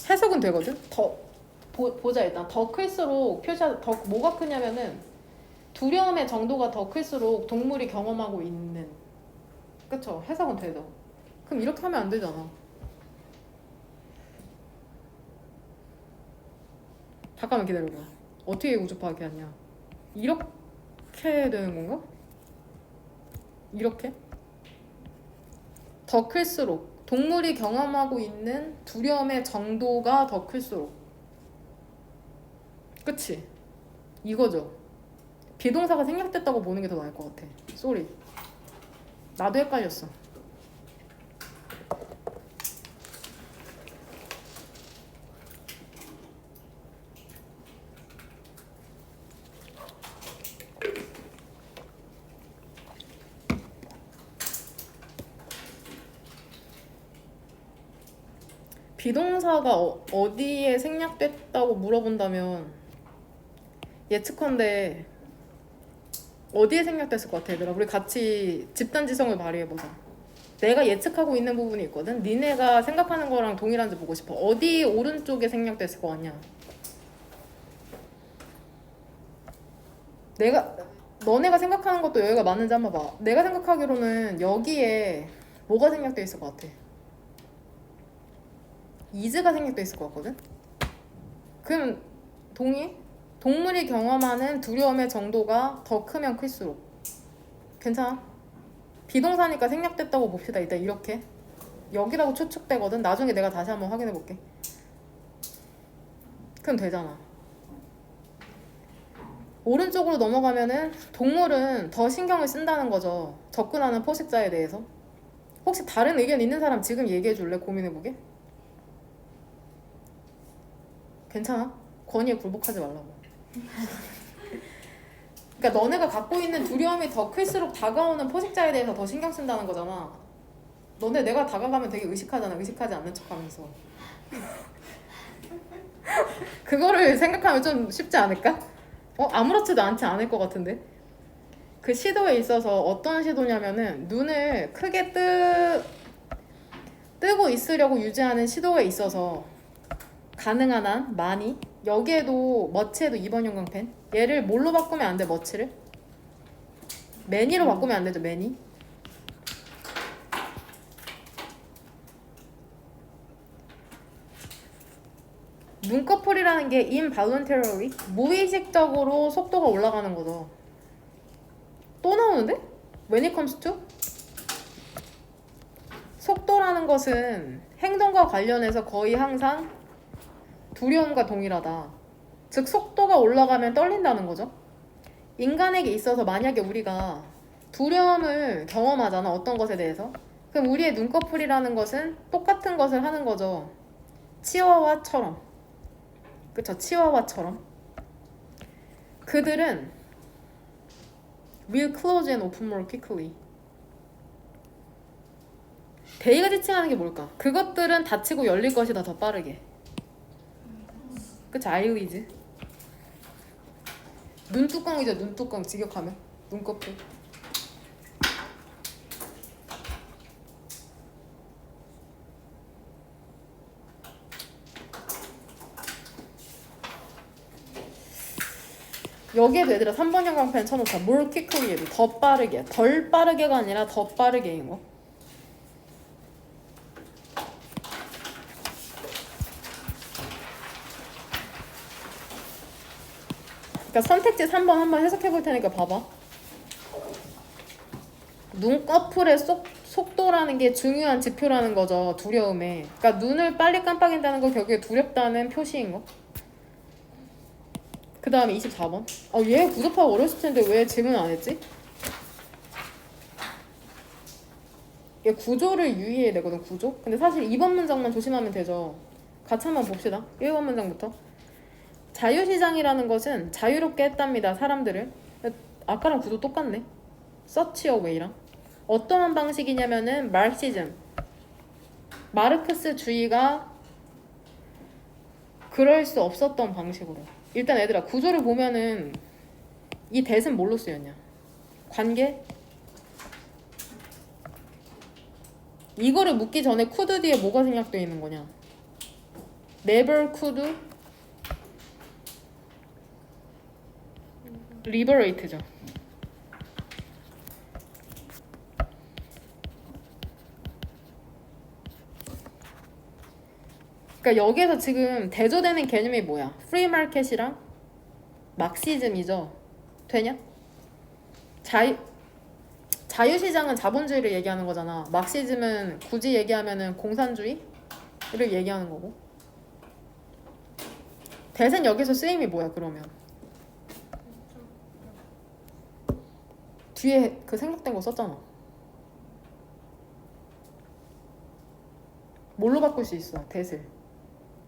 해석은 되거든? 보자 일단. 더 클수록 더 뭐가 크냐면은 두려움의 정도가 더 클수록 동물이 경험하고 있는. 그쵸? 해석은 되죠. 그럼 이렇게 하면 안 되잖아. 잠깐만 기다려봐. 어떻게 우주 파악했냐? 이렇게 되는 건가? 이렇게? 더 클수록 동물이 경험하고 있는 두려움의 정도가 더 클수록. 그치? 이거죠. 비동사가 생략됐다고 보는 게 더 나을 것 같아. 쏘리. 나도 헷갈렸어. 비동사가 어디에 생략됐다고 물어본다면 예측컨대 어디에 생략됐을 것 같아 얘들아? 우리 같이 집단지성을 발휘해보자. 내가 예측하고 있는 부분이 있거든. 니네가 생각하는 거랑 동일한지 보고 싶어. 어디 오른쪽에 생략됐을 것 같냐? 너네가 생각하는 것도 여기가 맞는지 한번 봐. 내가 생각하기로는 여기에 뭐가 생략돼 있을 것 같아? 이즈가 생략돼 있을 것 같거든? 그럼 동의? 동물이 경험하는 두려움의 정도가 더 크면 클수록 괜찮아? 비동사니까 생략됐다고 봅시다. 일단 이렇게 여기라고 추측되거든. 나중에 내가 다시 한번 확인해 볼게. 그럼 되잖아. 오른쪽으로 넘어가면은 동물은 더 신경을 쓴다는 거죠. 접근하는 포식자에 대해서. 혹시 다른 의견 있는 사람 지금 얘기해 줄래? 고민해 보게. 괜찮아? 권위에 굴복하지 말라고. 그러니까 너네가 갖고 있는 두려움이 더 클수록 다가오는 포식자에 대해서 더 신경 쓴다는 거잖아. 너네 내가 다가가면 되게 의식하잖아. 의식하지 않는 척하면서. 그거를 생각하면 좀 쉽지 않을까? 아무렇지도 않지 않을 것 같은데. 그 시도에 있어서 어떤 시도냐면은 눈을 크게 뜨고 있으려고 유지하는 시도에 있어서 가능한 한 많이 여기에도 머치에도 2번 형광펜 얘를 뭘로 바꾸면 안 돼? 머치를 매니로 바꾸면 안 되죠. 매니 눈꺼풀이라는 게 involuntarily 무의식적으로 속도가 올라가는 거죠. 또 나오는데? When it comes to? 속도라는 것은 행동과 관련해서 거의 항상 두려움과 동일하다. 즉 속도가 올라가면 떨린다는 거죠. 인간에게 있어서 만약에 우리가 두려움을 경험하잖아. 어떤 것에 대해서. 그럼 우리의 눈꺼풀이라는 것은 똑같은 것을 하는 거죠. 치와와처럼. 그쵸? 치와와처럼. 그들은 will close and open more quickly. 데이가 지칭하는 게 뭘까? 그것들은 닫히고 열릴 것이다. 더 빠르게. 그치? eyelids. 눈뚜껑이죠. 눈뚜껑 직역하면. 눈꺼풀. 여기에도 얘들아 3번 형광펜 쳐놓자. more quickly에도 더 빠르게. 덜 빠르게가 아니라 더 빠르게인 거. 그러니까 선택지 3번 한번 해석해 볼 테니까 봐봐. 눈꺼풀의 속도라는 게 중요한 지표라는 거죠. 두려움에. 그러니까 눈을 빨리 깜빡인다는 거 결국에 두렵다는 표시인 거. 그 다음에 24번. 얘 구조파가 어렸을 텐데 왜 질문 안 했지? 얘 구조를 유의해야 되거든. 구조. 근데 사실 2번 문장만 조심하면 되죠. 같이 한번 봅시다. 1번 문장부터. 자유시장이라는 것은 자유롭게 했답니다. 사람들을. 아까랑 구조 똑같네. 서치 어웨이랑. 어떠한 방식이냐면은 마르시즘. 마르크스주의가 그럴 수 없었던 방식으로. 일단 얘들아 구조를 보면은 이 that은 뭘로 쓰였냐? 관계? 이거를 묻기 전에 could 뒤에 뭐가 생략되어 있는 거냐? never could liberate죠. 그러니까 여기에서 지금 대조되는 개념이 뭐야? 프리 마켓이랑 막시즘이죠. 되냐? 자유시장은 자본주의를 얘기하는 거잖아. 막시즘은 굳이 얘기하면은 공산주의를 얘기하는 거고. 대선 여기서 쓰임이 뭐야 그러면? 뒤에 그 생략된 거 썼잖아. 뭘로 바꿀 수 있어? 대을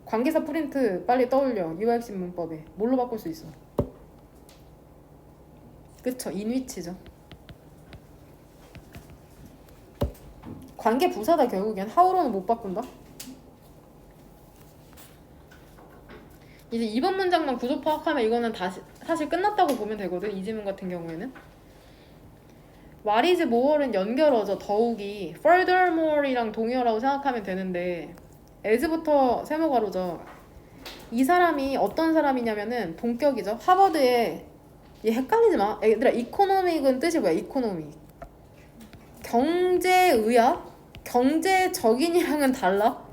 관계사 프린트 빨리 떠올려. 유학식 문법에 뭘로 바꿀 수 있어? 그쵸? 인위치죠. 관계 부사다. 결국엔 how로는 못 바꾼다. 이제 이번 문장만 구조 파악하면 이거는 다시 사실 끝났다고 보면 되거든. 이 지문 같은 경우에는. What is more는 연결어죠. 더욱이. Furthermore이랑 동의어라고 생각하면 되는데 as부터 세모가로죠. 이 사람이 어떤 사람이냐면은 동격이죠. 하버드에 얘 헷갈리지 마. 얘들아 이코노믹은 뜻이 뭐야? 이코노믹. 경제의학? 경제적인이랑은 달라.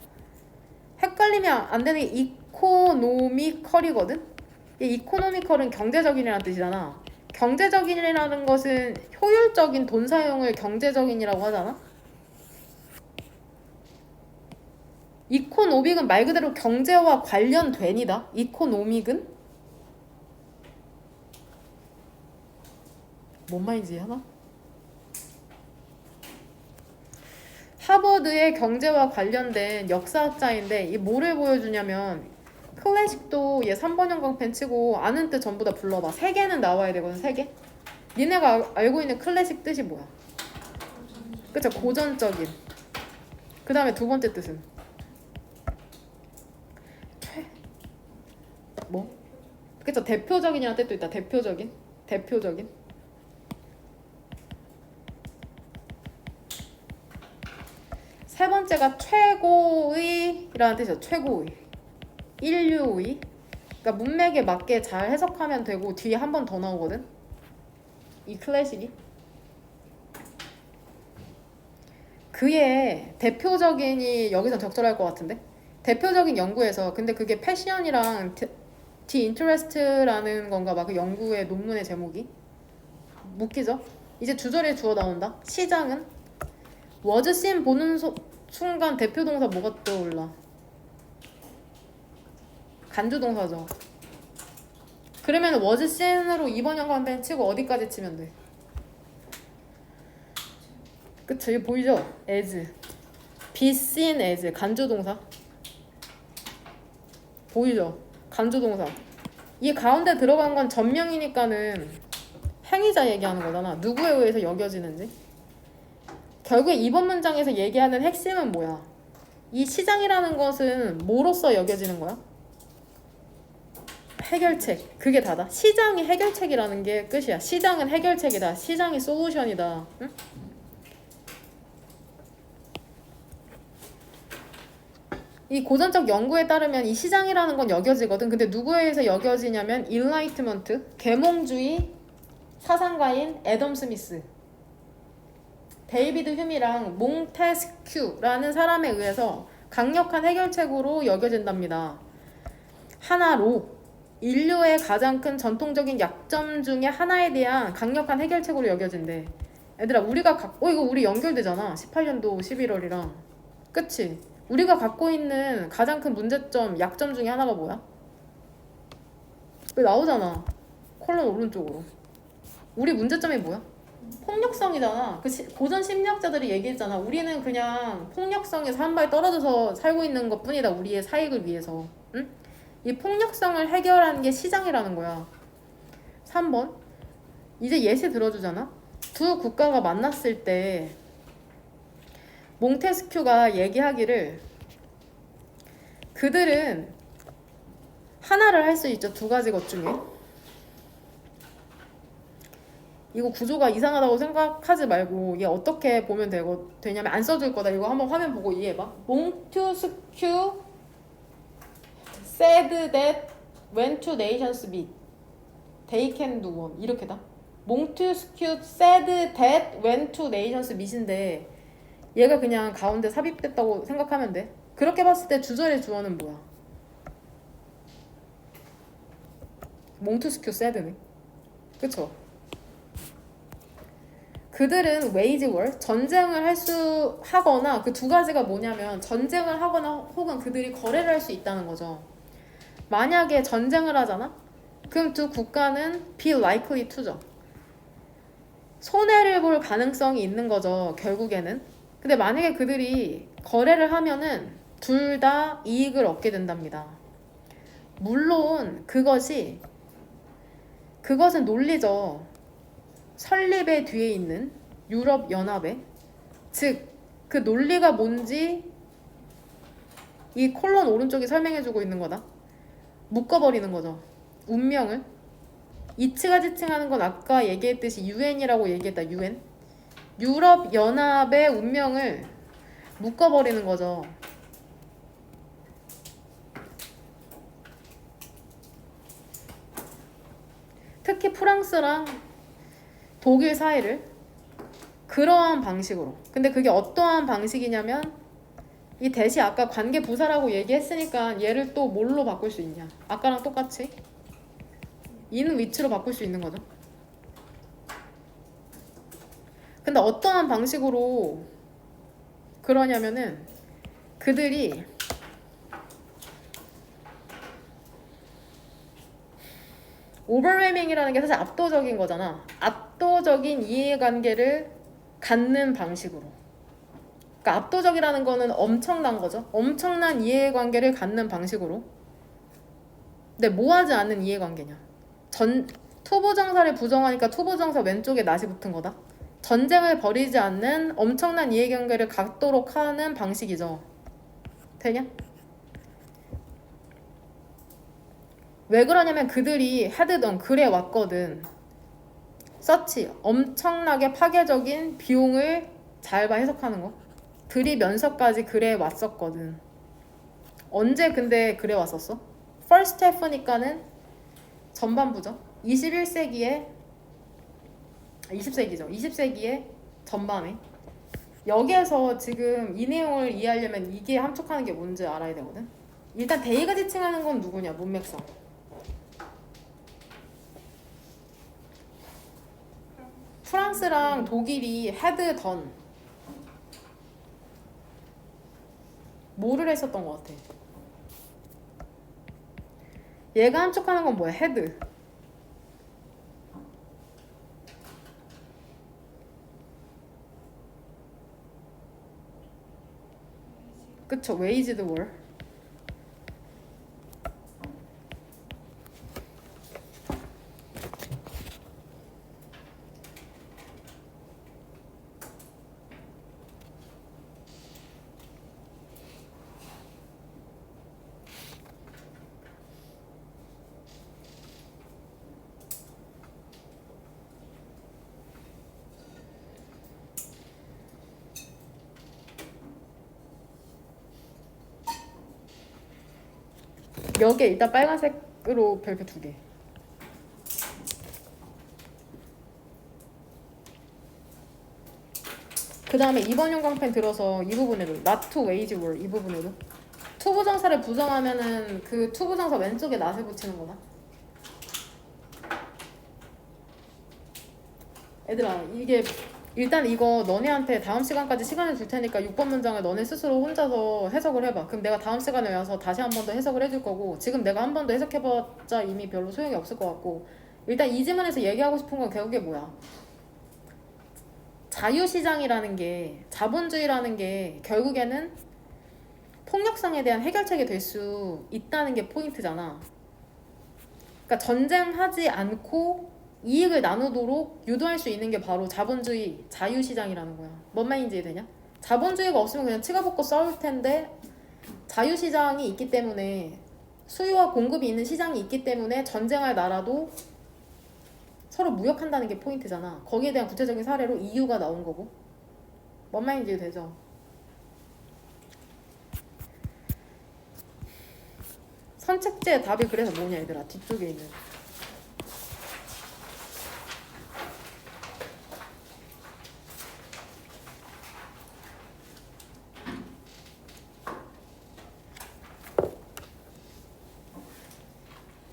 헷갈리면 안 되는 게 이코노미컬이거든. 이 이코노미컬은 경제적인이라는 뜻이잖아. 경제적인이라는 것은 효율적인 돈 사용을 경제적인이라고 하잖아. 이코노믹은 말 그대로 경제와 관련된이다. 이코노믹은 뭔 말인지 하나? 하버드의 경제와 관련된 역사학자인데 이 뭐를 보여주냐면 클래식도 얘 3번 형광펜 치고 아는 뜻 전부 다 불러봐. 3개는 나와야 되거든. 3개. 니네가 알고 있는 클래식 뜻이 뭐야? 그쵸? 고전적인. 그 다음에 두 번째 뜻은? 뭐? 그쵸? 대표적인이라는 뜻도 있다. 대표적인. 대표적인. 세 번째가 최고의라는 뜻이죠. 최고의. 인류의. 그러니까 문맥에 맞게 잘 해석하면 되고 뒤에 한 번 더 나오거든. 이 클래식이. 그의 대표적인이 여기서 적절할 것 같은데. 대표적인 연구에서 근데 그게 패션이랑 디 인터레스트라는 건가 봐. 그 연구의 논문의 제목이. 웃기죠? 이제 주절에 주어 나온다. 시장은 워즈씬 보는 순간 대표 동사 뭐가 떠올라? 간주 동사죠. 그러면 워즈씬으로 2번 형광펜 치고 어디까지 치면 돼? 그쵸? 이거 보이죠? as be seen as 간주 동사 보이죠? 간주 동사. 이 가운데 들어간 건 전명이니까는 행위자 얘기하는 거잖아. 누구에 의해서 여겨지는지. 결국에 이번 문장에서 얘기하는 핵심은 뭐야? 이 시장이라는 것은 뭐로서 여겨지는 거야? 해결책. 그게 다다. 시장이 해결책이라는 게 끝이야. 시장은 해결책이다. 시장이 솔루션이다. 응? 이 고전적 연구에 따르면 이 시장이라는 건 여겨지거든. 근데 누구에 의해서 여겨지냐면 인라이트먼트, 계몽주의 사상가인 애덤 스미스, 데이비드 휴미랑 몽테스큐라는 사람에 의해서 강력한 해결책으로 여겨진답니다. 하나로 인류의 가장 큰 전통적인 약점 중에 하나에 대한 강력한 해결책으로 여겨진대. 얘들아 우리가 이거 우리 연결되잖아. 18년도 11월이랑. 그치? 우리가 갖고 있는 가장 큰 문제점, 약점 중에 하나가 뭐야? 왜 나오잖아. 콜론 오른쪽으로. 우리 문제점이 뭐야? 폭력성이잖아. 고전 심리학자들이 얘기했잖아. 우리는 그냥 폭력성에서 한 발 떨어져서 살고 있는 것 뿐이다. 우리의 사익을 위해서. 응? 이 폭력성을 해결하는 게 시장이라는 거야. 3번. 이제 예시 들어주잖아. 두 국가가 만났을 때 몽테스큐가 얘기하기를 그들은 하나를 할 수 있죠. 두 가지 것 중에. 이거 구조가 이상하다고 생각하지 말고 얘 어떻게 보면 되냐면 안 써줄 거다. 이거 한번 화면 보고 이해해봐. 몽테스큐 said that when two nations meet, they can do one. 이렇게다. 몽테스큐 said that when two nations meet인데 얘가 그냥 가운데 삽입됐다고 생각하면 돼. 그렇게 봤을 때 주절의 주어는 뭐야? 몽테스큐 said네. 그쵸? 그들은 wage war, 전쟁을 하거나 그 두 가지가 뭐냐면 전쟁을 하거나 혹은 그들이 거래를 할 수 있다는 거죠. 만약에 전쟁을 하잖아? 그럼 두 국가는 be likely to죠. 손해를 볼 가능성이 있는 거죠. 결국에는. 근데 만약에 그들이 거래를 하면은 둘 다 이익을 얻게 된답니다. 물론 그것은 논리죠. 설립의 뒤에 있는 유럽연합의 즉 그 논리가 뭔지 이 콜론 오른쪽이 설명해주고 있는 거다. 묶어버리는 거죠. 운명을. 이치가 지칭하는 건 아까 얘기했듯이 UN이라고 얘기했다. UN. 유럽 연합의 운명을 묶어버리는 거죠. 특히 프랑스랑 독일 사이를 그러한 방식으로. 근데 그게 어떠한 방식이냐면 이 대시 아까 관계 부사라고 얘기했으니까 얘를 또 뭘로 바꿀 수 있냐. 아까랑 똑같이 in which로 바꿀 수 있는 거죠. 근데 어떠한 방식으로 그러냐면은 그들이 overwhelming이라는 게 사실 압도적인 거잖아. 압도적인 이해관계를 갖는 방식으로. 그러니까 압도적이라는 거는 엄청난 거죠. 엄청난 이해관계를 갖는 방식으로. 근데 뭐하지 않는 이해관계냐. 투부정사를 부정하니까 투부정사 왼쪽에 낫이 붙은 거다. 전쟁을 벌이지 않는 엄청난 이해관계를 갖도록 하는 방식이죠. 되냐? 왜 그러냐면 그들이 하드던 그래 왔거든. 서치 엄청나게 파괴적인 비용을 잘 봐 해석하는 거. 들이면서까지 그래 왔었거든. 언제 근데 그래 왔었어? First half니까는 전반부죠. 20세기에 전반에. 여기에서 지금 이 내용을 이해하려면 이게 함축하는 게 뭔지 알아야 되거든. 일단 대의가 지칭하는 건 누구냐? 문맥상. 프랑스랑 독일이 had done 뭐를 했었던 것 같아? 얘가 함축하는 건 뭐야? had. 그쵸? waged war. 여기에 일단 빨간색으로 별표 2개. 그 다음에 2번 형광펜 들어서 이 부분에도 not to wage war 이 부분에도 투부정사를 부정하면은 그 투부정사 왼쪽에 not을 붙이는 거다. 얘들아 이게 일단 이거 너네한테 다음 시간까지 시간을 줄 테니까 6번 문장을 너네 스스로 혼자서 해석을 해봐. 그럼 내가 다음 시간에 와서 다시 한 번 더 해석을 해줄 거고 지금 내가 한 번 더 해석해봤자 이미 별로 소용이 없을 것 같고 일단 이 지문에서 얘기하고 싶은 건 결국에 뭐야? 자유시장이라는 게 자본주의라는 게 결국에는 폭력성에 대한 해결책이 될 수 있다는 게 포인트잖아. 그러니까 전쟁하지 않고 이익을 나누도록 유도할 수 있는 게 바로 자본주의, 자유시장이라는 거야. 뭔 말인지 이해되냐? 자본주의가 없으면 그냥 치가 붙고 싸울 텐데 자유시장이 있기 때문에 수요와 공급이 있는 시장이 있기 때문에 전쟁할 나라도 서로 무역한다는 게 포인트잖아. 거기에 대한 구체적인 사례로 EU가 나온 거고. 뭔 말인지 이해되죠? 선택지의 답이 그래서 뭐냐 얘들아 뒤쪽에 있는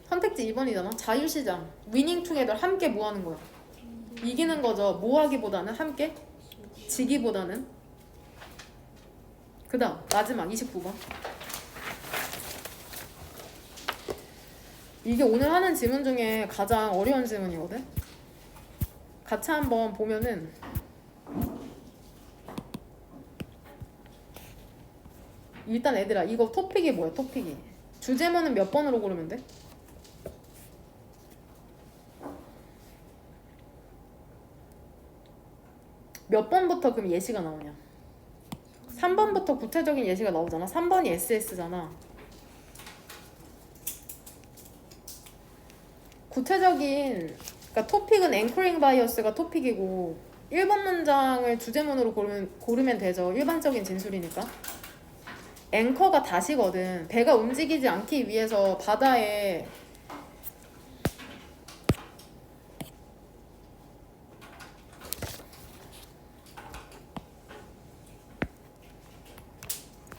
선택지 2번이잖아. 자유시장 위닝 투게더 함께 뭐 하는 거야? 이기는 거죠. 뭐 하기보다는 함께 지기보다는. 그 다음 마지막 29번 이게 오늘 하는 지문 중에 가장 어려운 지문이거든. 같이 한번 보면은 일단 애들아 이거 토픽이 뭐야? 토픽이 주제문은 몇 번으로 고르면 돼? 몇 번부터 그럼 예시가 나오냐? 3번부터 구체적인 예시가 나오잖아. 3번이 SS잖아. 구체적인 그러니까 토픽은 앵커링 바이어스가 토픽이고 1번 문장을 주제문으로 고르면 되죠. 일반적인 진술이니까. 앵커가 다시거든. 배가 움직이지 않기 위해서 바다에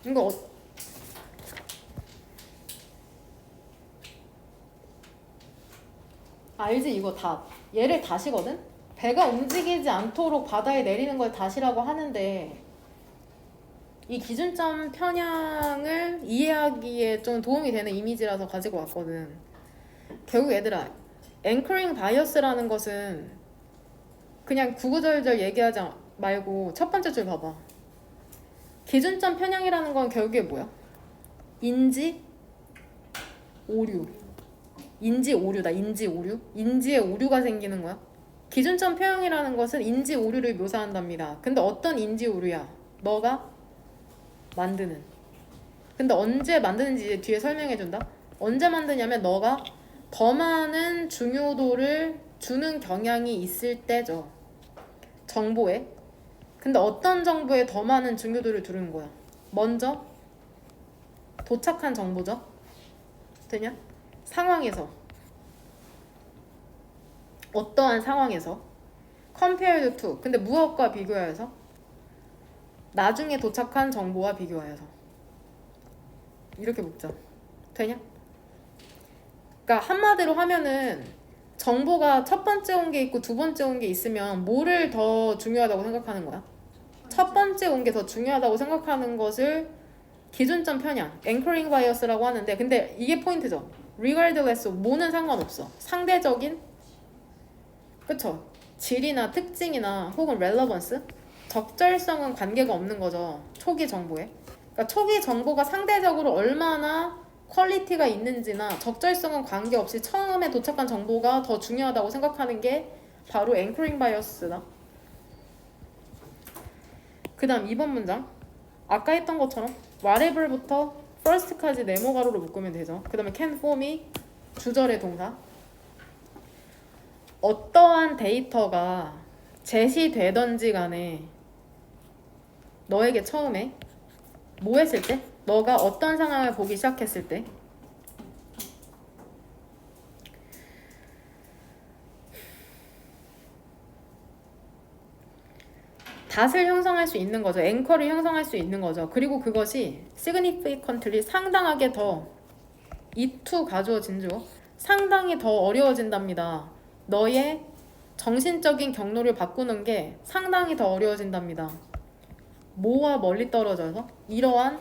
이거 알지? 이거 답. 얘를 다시거든? 배가 움직이지 않도록 바다에 내리는 걸 다시라고 하는데 이 기준점 편향을 이해하기에 좀 도움이 되는 이미지라서 가지고 왔거든. 결국 얘들아, 앵커링 바이어스라는 것은 그냥 구구절절 얘기하지 말고 첫 번째 줄 봐봐. 기준점 편향이라는 건 결국에 뭐야? 인지 오류. 인지 오류다. 인지 오류. 인지에 오류가 생기는 거야. 기준점 편향이라는 것은 인지 오류를 묘사한답니다. 근데 어떤 인지 오류야? 너가 만드는. 근데 언제 만드는지 이제 뒤에 설명해준다. 언제 만드냐면 너가 더 많은 중요도를 주는 경향이 있을 때죠. 정보에. 근데 어떤 정보에 더 많은 중요도를 두는 거야? 먼저 도착한 정보죠. 되냐? 상황에서. 어떠한 상황에서. compared to. 근데 무엇과 비교하여서? 나중에 도착한 정보와 비교하여서. 이렇게 묶자. 되냐? 그러니까 한마디로 하면은 정보가 첫 번째 온 게 있고 두 번째 온 게 있으면 뭐를 더 중요하다고 생각하는 거야? 첫 번째 온 게 더 중요하다고 생각하는 것을 기준점 편향, 앵커링 바이어스라고 하는데 근데 이게 포인트죠. regardless 뭐는 상관없어. 상대적인 그쵸? 질이나 특징이나 혹은 relevance 적절성은 관계가 없는 거죠. 초기 정보에. 그러니까 초기 정보가 상대적으로 얼마나 퀄리티가 있는지나 적절성은 관계없이 처음에 도착한 정보가 더 중요하다고 생각하는 게 바로 앵커링 바이어스다. 그 다음 2번 문장. 아까 했던 것처럼 whatever부터 first까지 네모 가로로 묶으면 되죠. 그 다음에 can form이 주절의 동사. 어떠한 데이터가 제시되던지 간에 너에게 처음에 뭐 했을 때? 너가 어떤 상황을 보기 시작했을 때 닷을 형성할 수 있는 거죠. 앵커를 형성할 수 있는 거죠. 그리고 그것이 significantly 상당하게 더 이 to 가주어진죠. 상당히 더 어려워진답니다. 너의 정신적인 경로를 바꾸는 게 상당히 더 어려워진답니다. 뭐와 멀리 떨어져서? 이러한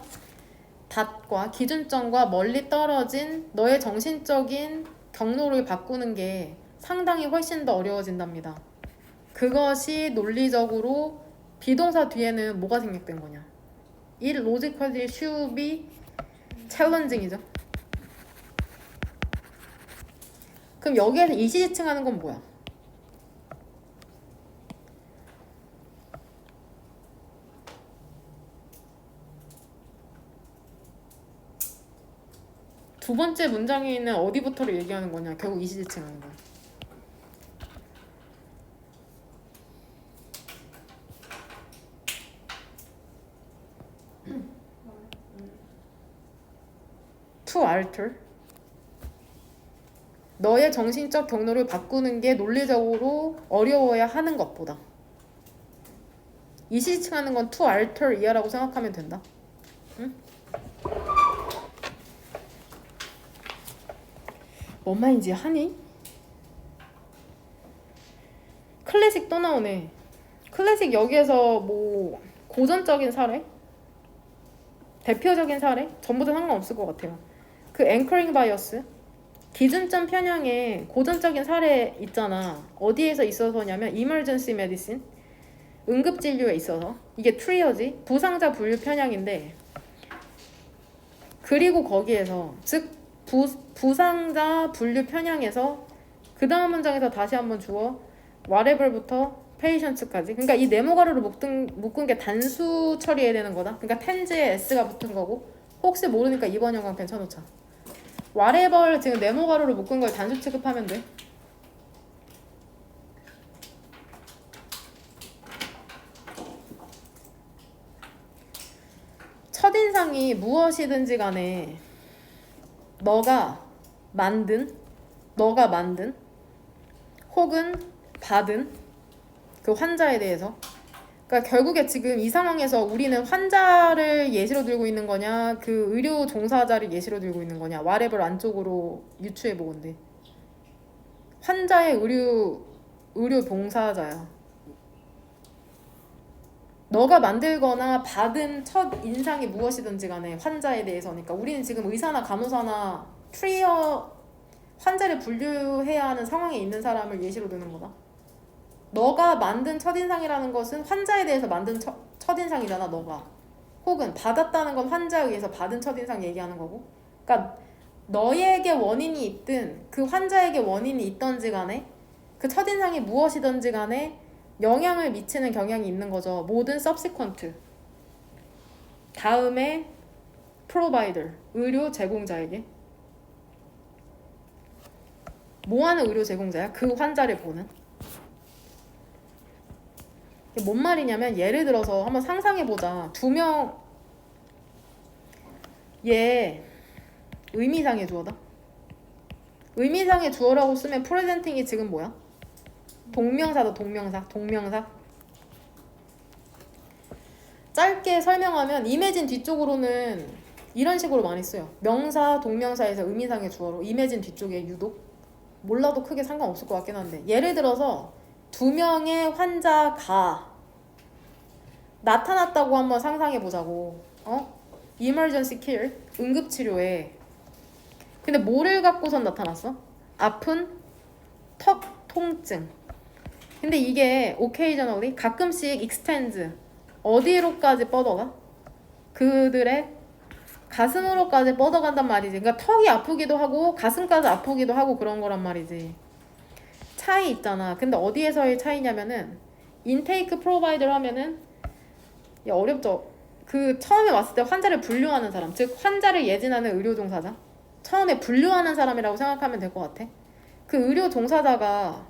닷과 기준점과 멀리 떨어진 너의 정신적인 경로를 바꾸는 게 상당히 훨씬 더 어려워진답니다. 그것이 논리적으로 비동사 뒤에는 뭐가 생략된 거냐? It logically should be challenging이죠. 그럼 여기에서 이시지칭하는 건 뭐야? 두 번째 문장에 있는 어디부터를 얘기하는 거냐? 결국 이시지칭하는 거야. To alter. 너의 정신적 경로를 바꾸는 게 논리적으로 어려워야 하는 것보다. 이시지칭하는 건 to alter 이하라고 생각하면 된다. 응? 뭔 말인지 하니? 클래식 또 나오네. 클래식 여기에서 뭐 고전적인 사례? 대표적인 사례? 전부 다 상관없을 것 같아요. 그 앵커링 바이어스 기준점 편향의 고전적인 사례 있잖아. 어디에서 있어서냐면 emergency medicine 응급진료에 있어서 이게 트리어지 부상자 분류 편향인데 그리고 거기에서 즉 부상자 분류 편향에서 그 다음 문장에서 다시 한번 주어 whatever부터 patients까지 그러니까 이 네모 가로로 묶은 게 단수 처리해야 되는 거다. 그러니까 tense에 s가 붙은 거고 혹시 모르니까 이번 영상 괜찮놓자. whatever 지금 네모 가로로 묶은 걸 단수 취급하면 돼. 무엇이든지 간에 너가 만든 혹은 받은 그 환자에 대해서, 그러니까 결국에 지금 이 상황에서 우리는 환자를 예시로 들고 있는 거냐 그 의료 종사자를 예시로 들고 있는 거냐, whatever 안쪽으로 유추해 보건데 환자의 의료 봉사자야. 너가 만들거나 받은 첫 인상이 무엇이든지 간에 환자에 대해서니까 우리는 지금 의사나 간호사나 환자를 분류해야 하는 상황에 있는 사람을 예시로 드는 거다. 너가 만든 첫인상이라는 것은 환자에 대해서 만든 첫인상이잖아, 너가. 혹은 받았다는 건 환자에 의해서 받은 첫인상 얘기하는 거고. 그러니까 너에게 원인이 있든 그 환자에게 원인이 있던지 간에 그 첫인상이 무엇이든지 간에 영향을 미치는 경향이 있는 거죠. 모든 subsequent. 다음에 provider, 의료 제공자에게. 뭐 하는 의료 제공자야? 그 환자를 보는. 이게 뭔 말이냐면 예를 들어서 한번 상상해보자. 얘 의미상의 주어다. 의미상의 주어라고 쓰면 presenting이 지금 뭐야? 동명사다. 동명사. 짧게 설명하면 imagine 뒤쪽으로는 이런 식으로 많이 써요. 명사, 동명사에서 의미상의 주어로 imagine 뒤쪽에 유독 몰라도 크게 상관없을 것 같긴 한데, 예를 들어서 2명의 환자가 나타났다고 한번 상상해 보자고. emergency care, 응급치료에. 근데 뭐를 갖고선 나타났어? 아픈 턱 통증. 근데 이게 occasionally, 가끔씩 extends, 어디로까지 뻗어가? 그들의 가슴으로까지 뻗어간단 말이지. 그러니까 턱이 아프기도 하고 가슴까지 아프기도 하고 그런 거란 말이지. 차이 있잖아. 근데 어디에서의 차이냐면은 intake provider 하면은, 야 어렵죠. 그 처음에 왔을 때 환자를 분류하는 사람, 즉 환자를 예진하는 의료 종사자, 처음에 분류하는 사람이라고 생각하면 될 것 같아. 그 의료 종사자가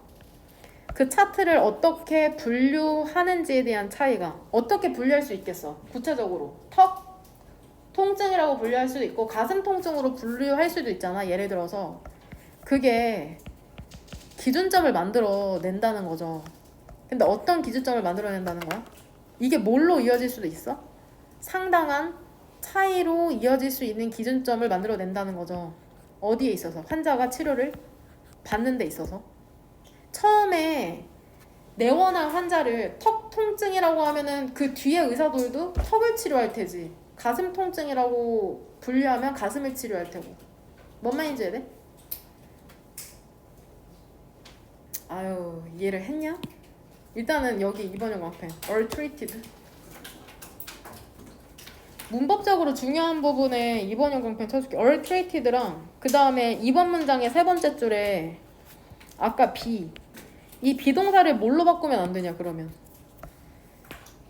그 차트를 어떻게 분류하는지에 대한 차이가, 어떻게 분류할 수 있겠어? 구체적으로 턱 통증이라고 분류할 수도 있고 가슴 통증으로 분류할 수도 있잖아. 예를 들어서 그게 기준점을 만들어 낸다는 거죠. 근데 어떤 기준점을 만들어 낸다는 거야? 이게 뭘로 이어질 수도 있어? 상당한 차이로 이어질 수 있는 기준점을 만들어 낸다는 거죠. 어디에 있어서? 환자가 치료를 받는 데 있어서. 처음에 내원한 환자를 턱 통증이라고 하면은 그 뒤에 의사들도 턱을 치료할 테지. 가슴 통증이라고 분류하면 가슴을 치료할 테고. 뭔 말인지 이해돼? 아유, 이해를 했냐? 일단은 여기 2번 영광펜 are treated. 문법적으로 중요한 부분에 2번 영광펜 쳐줄게. are treated랑 그 다음에 2번 문장의 세 번째 줄에 아까 be, 이 비동사를 뭘로 바꾸면 안 되냐 그러면?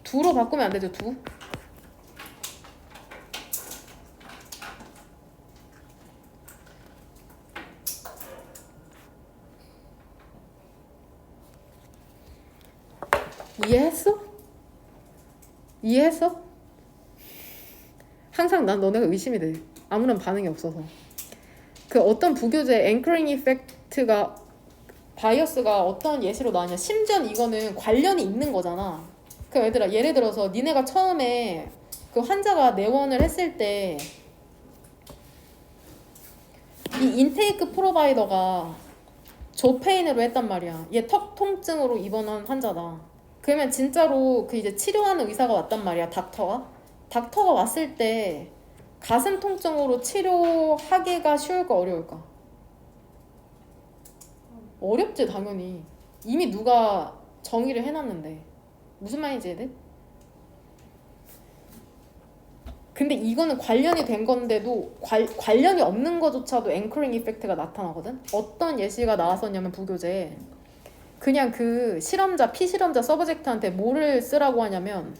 do로 바꾸면 안 되죠. do. 이해했어? 항상 난 너네가 의심이 돼. 아무런 반응이 없어서. 그 어떤 부교재 앵커링 이펙트가, 바이어스가 어떤 예시로 나왔냐. 심지어 이거는 관련이 있는 거잖아. 그 얘들아, 예를 들어서 니네가 처음에 그 환자가 내원을 했을 때 이 인테이크 프로바이더가 조페인으로 했단 말이야. 얘 턱 통증으로 입원한 환자다. 그러면 진짜로 그 이제 치료하는 의사가 왔단 말이야. 닥터가 왔을 때 가슴 통증으로 치료하기가 쉬울까 어려울까? 어렵지 당연히. 이미 누가 정의를 해놨는데. 무슨 말인지 이해돼? 근데 이거는 관련이 된 건데도 관련이 없는 것조차도 앵커링 이펙트가 나타나거든? 어떤 예시가 나왔었냐면 부교재에 그냥 그 피실험자 서브젝트한테 뭐를 쓰라고 하냐면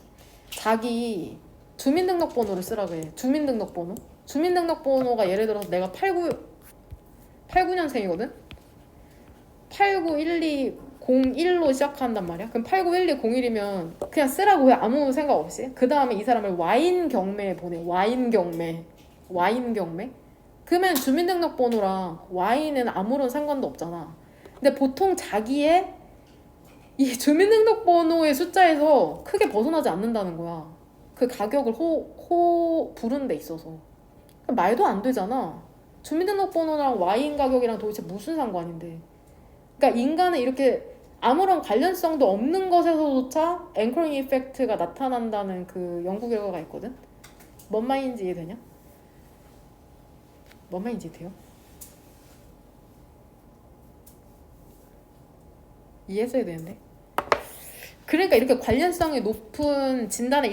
자기 주민등록번호를 쓰라고 해. 주민등록번호가 예를 들어서 내가 89년생이거든? 89120 01로 시작한단 말이야. 그럼 891201이면 그냥 쓰라고 해. 아무 생각 없이. 그 다음에 이 사람을 와인 경매에 보내. 와인 경매. 와인 경매? 그러면 주민등록번호랑 와인은 아무런 상관도 없잖아. 근데 보통 자기의 이 주민등록번호의 숫자에서 크게 벗어나지 않는다는 거야. 그 가격을 부른 데 있어서. 말도 안 되잖아. 주민등록번호랑 와인 가격이랑 도대체 무슨 상관인데. 그러니까 인간은 이렇게 아무런 관련성도 없는 것에서조차 앵커링 이펙트가 나타난다는 그 연구 결과가 있거든. 뭔 말인지 이해되냐? 뭔 말인지 돼요? 이해했어야 되는데. 그러니까 이렇게 관련성이 높은 진단에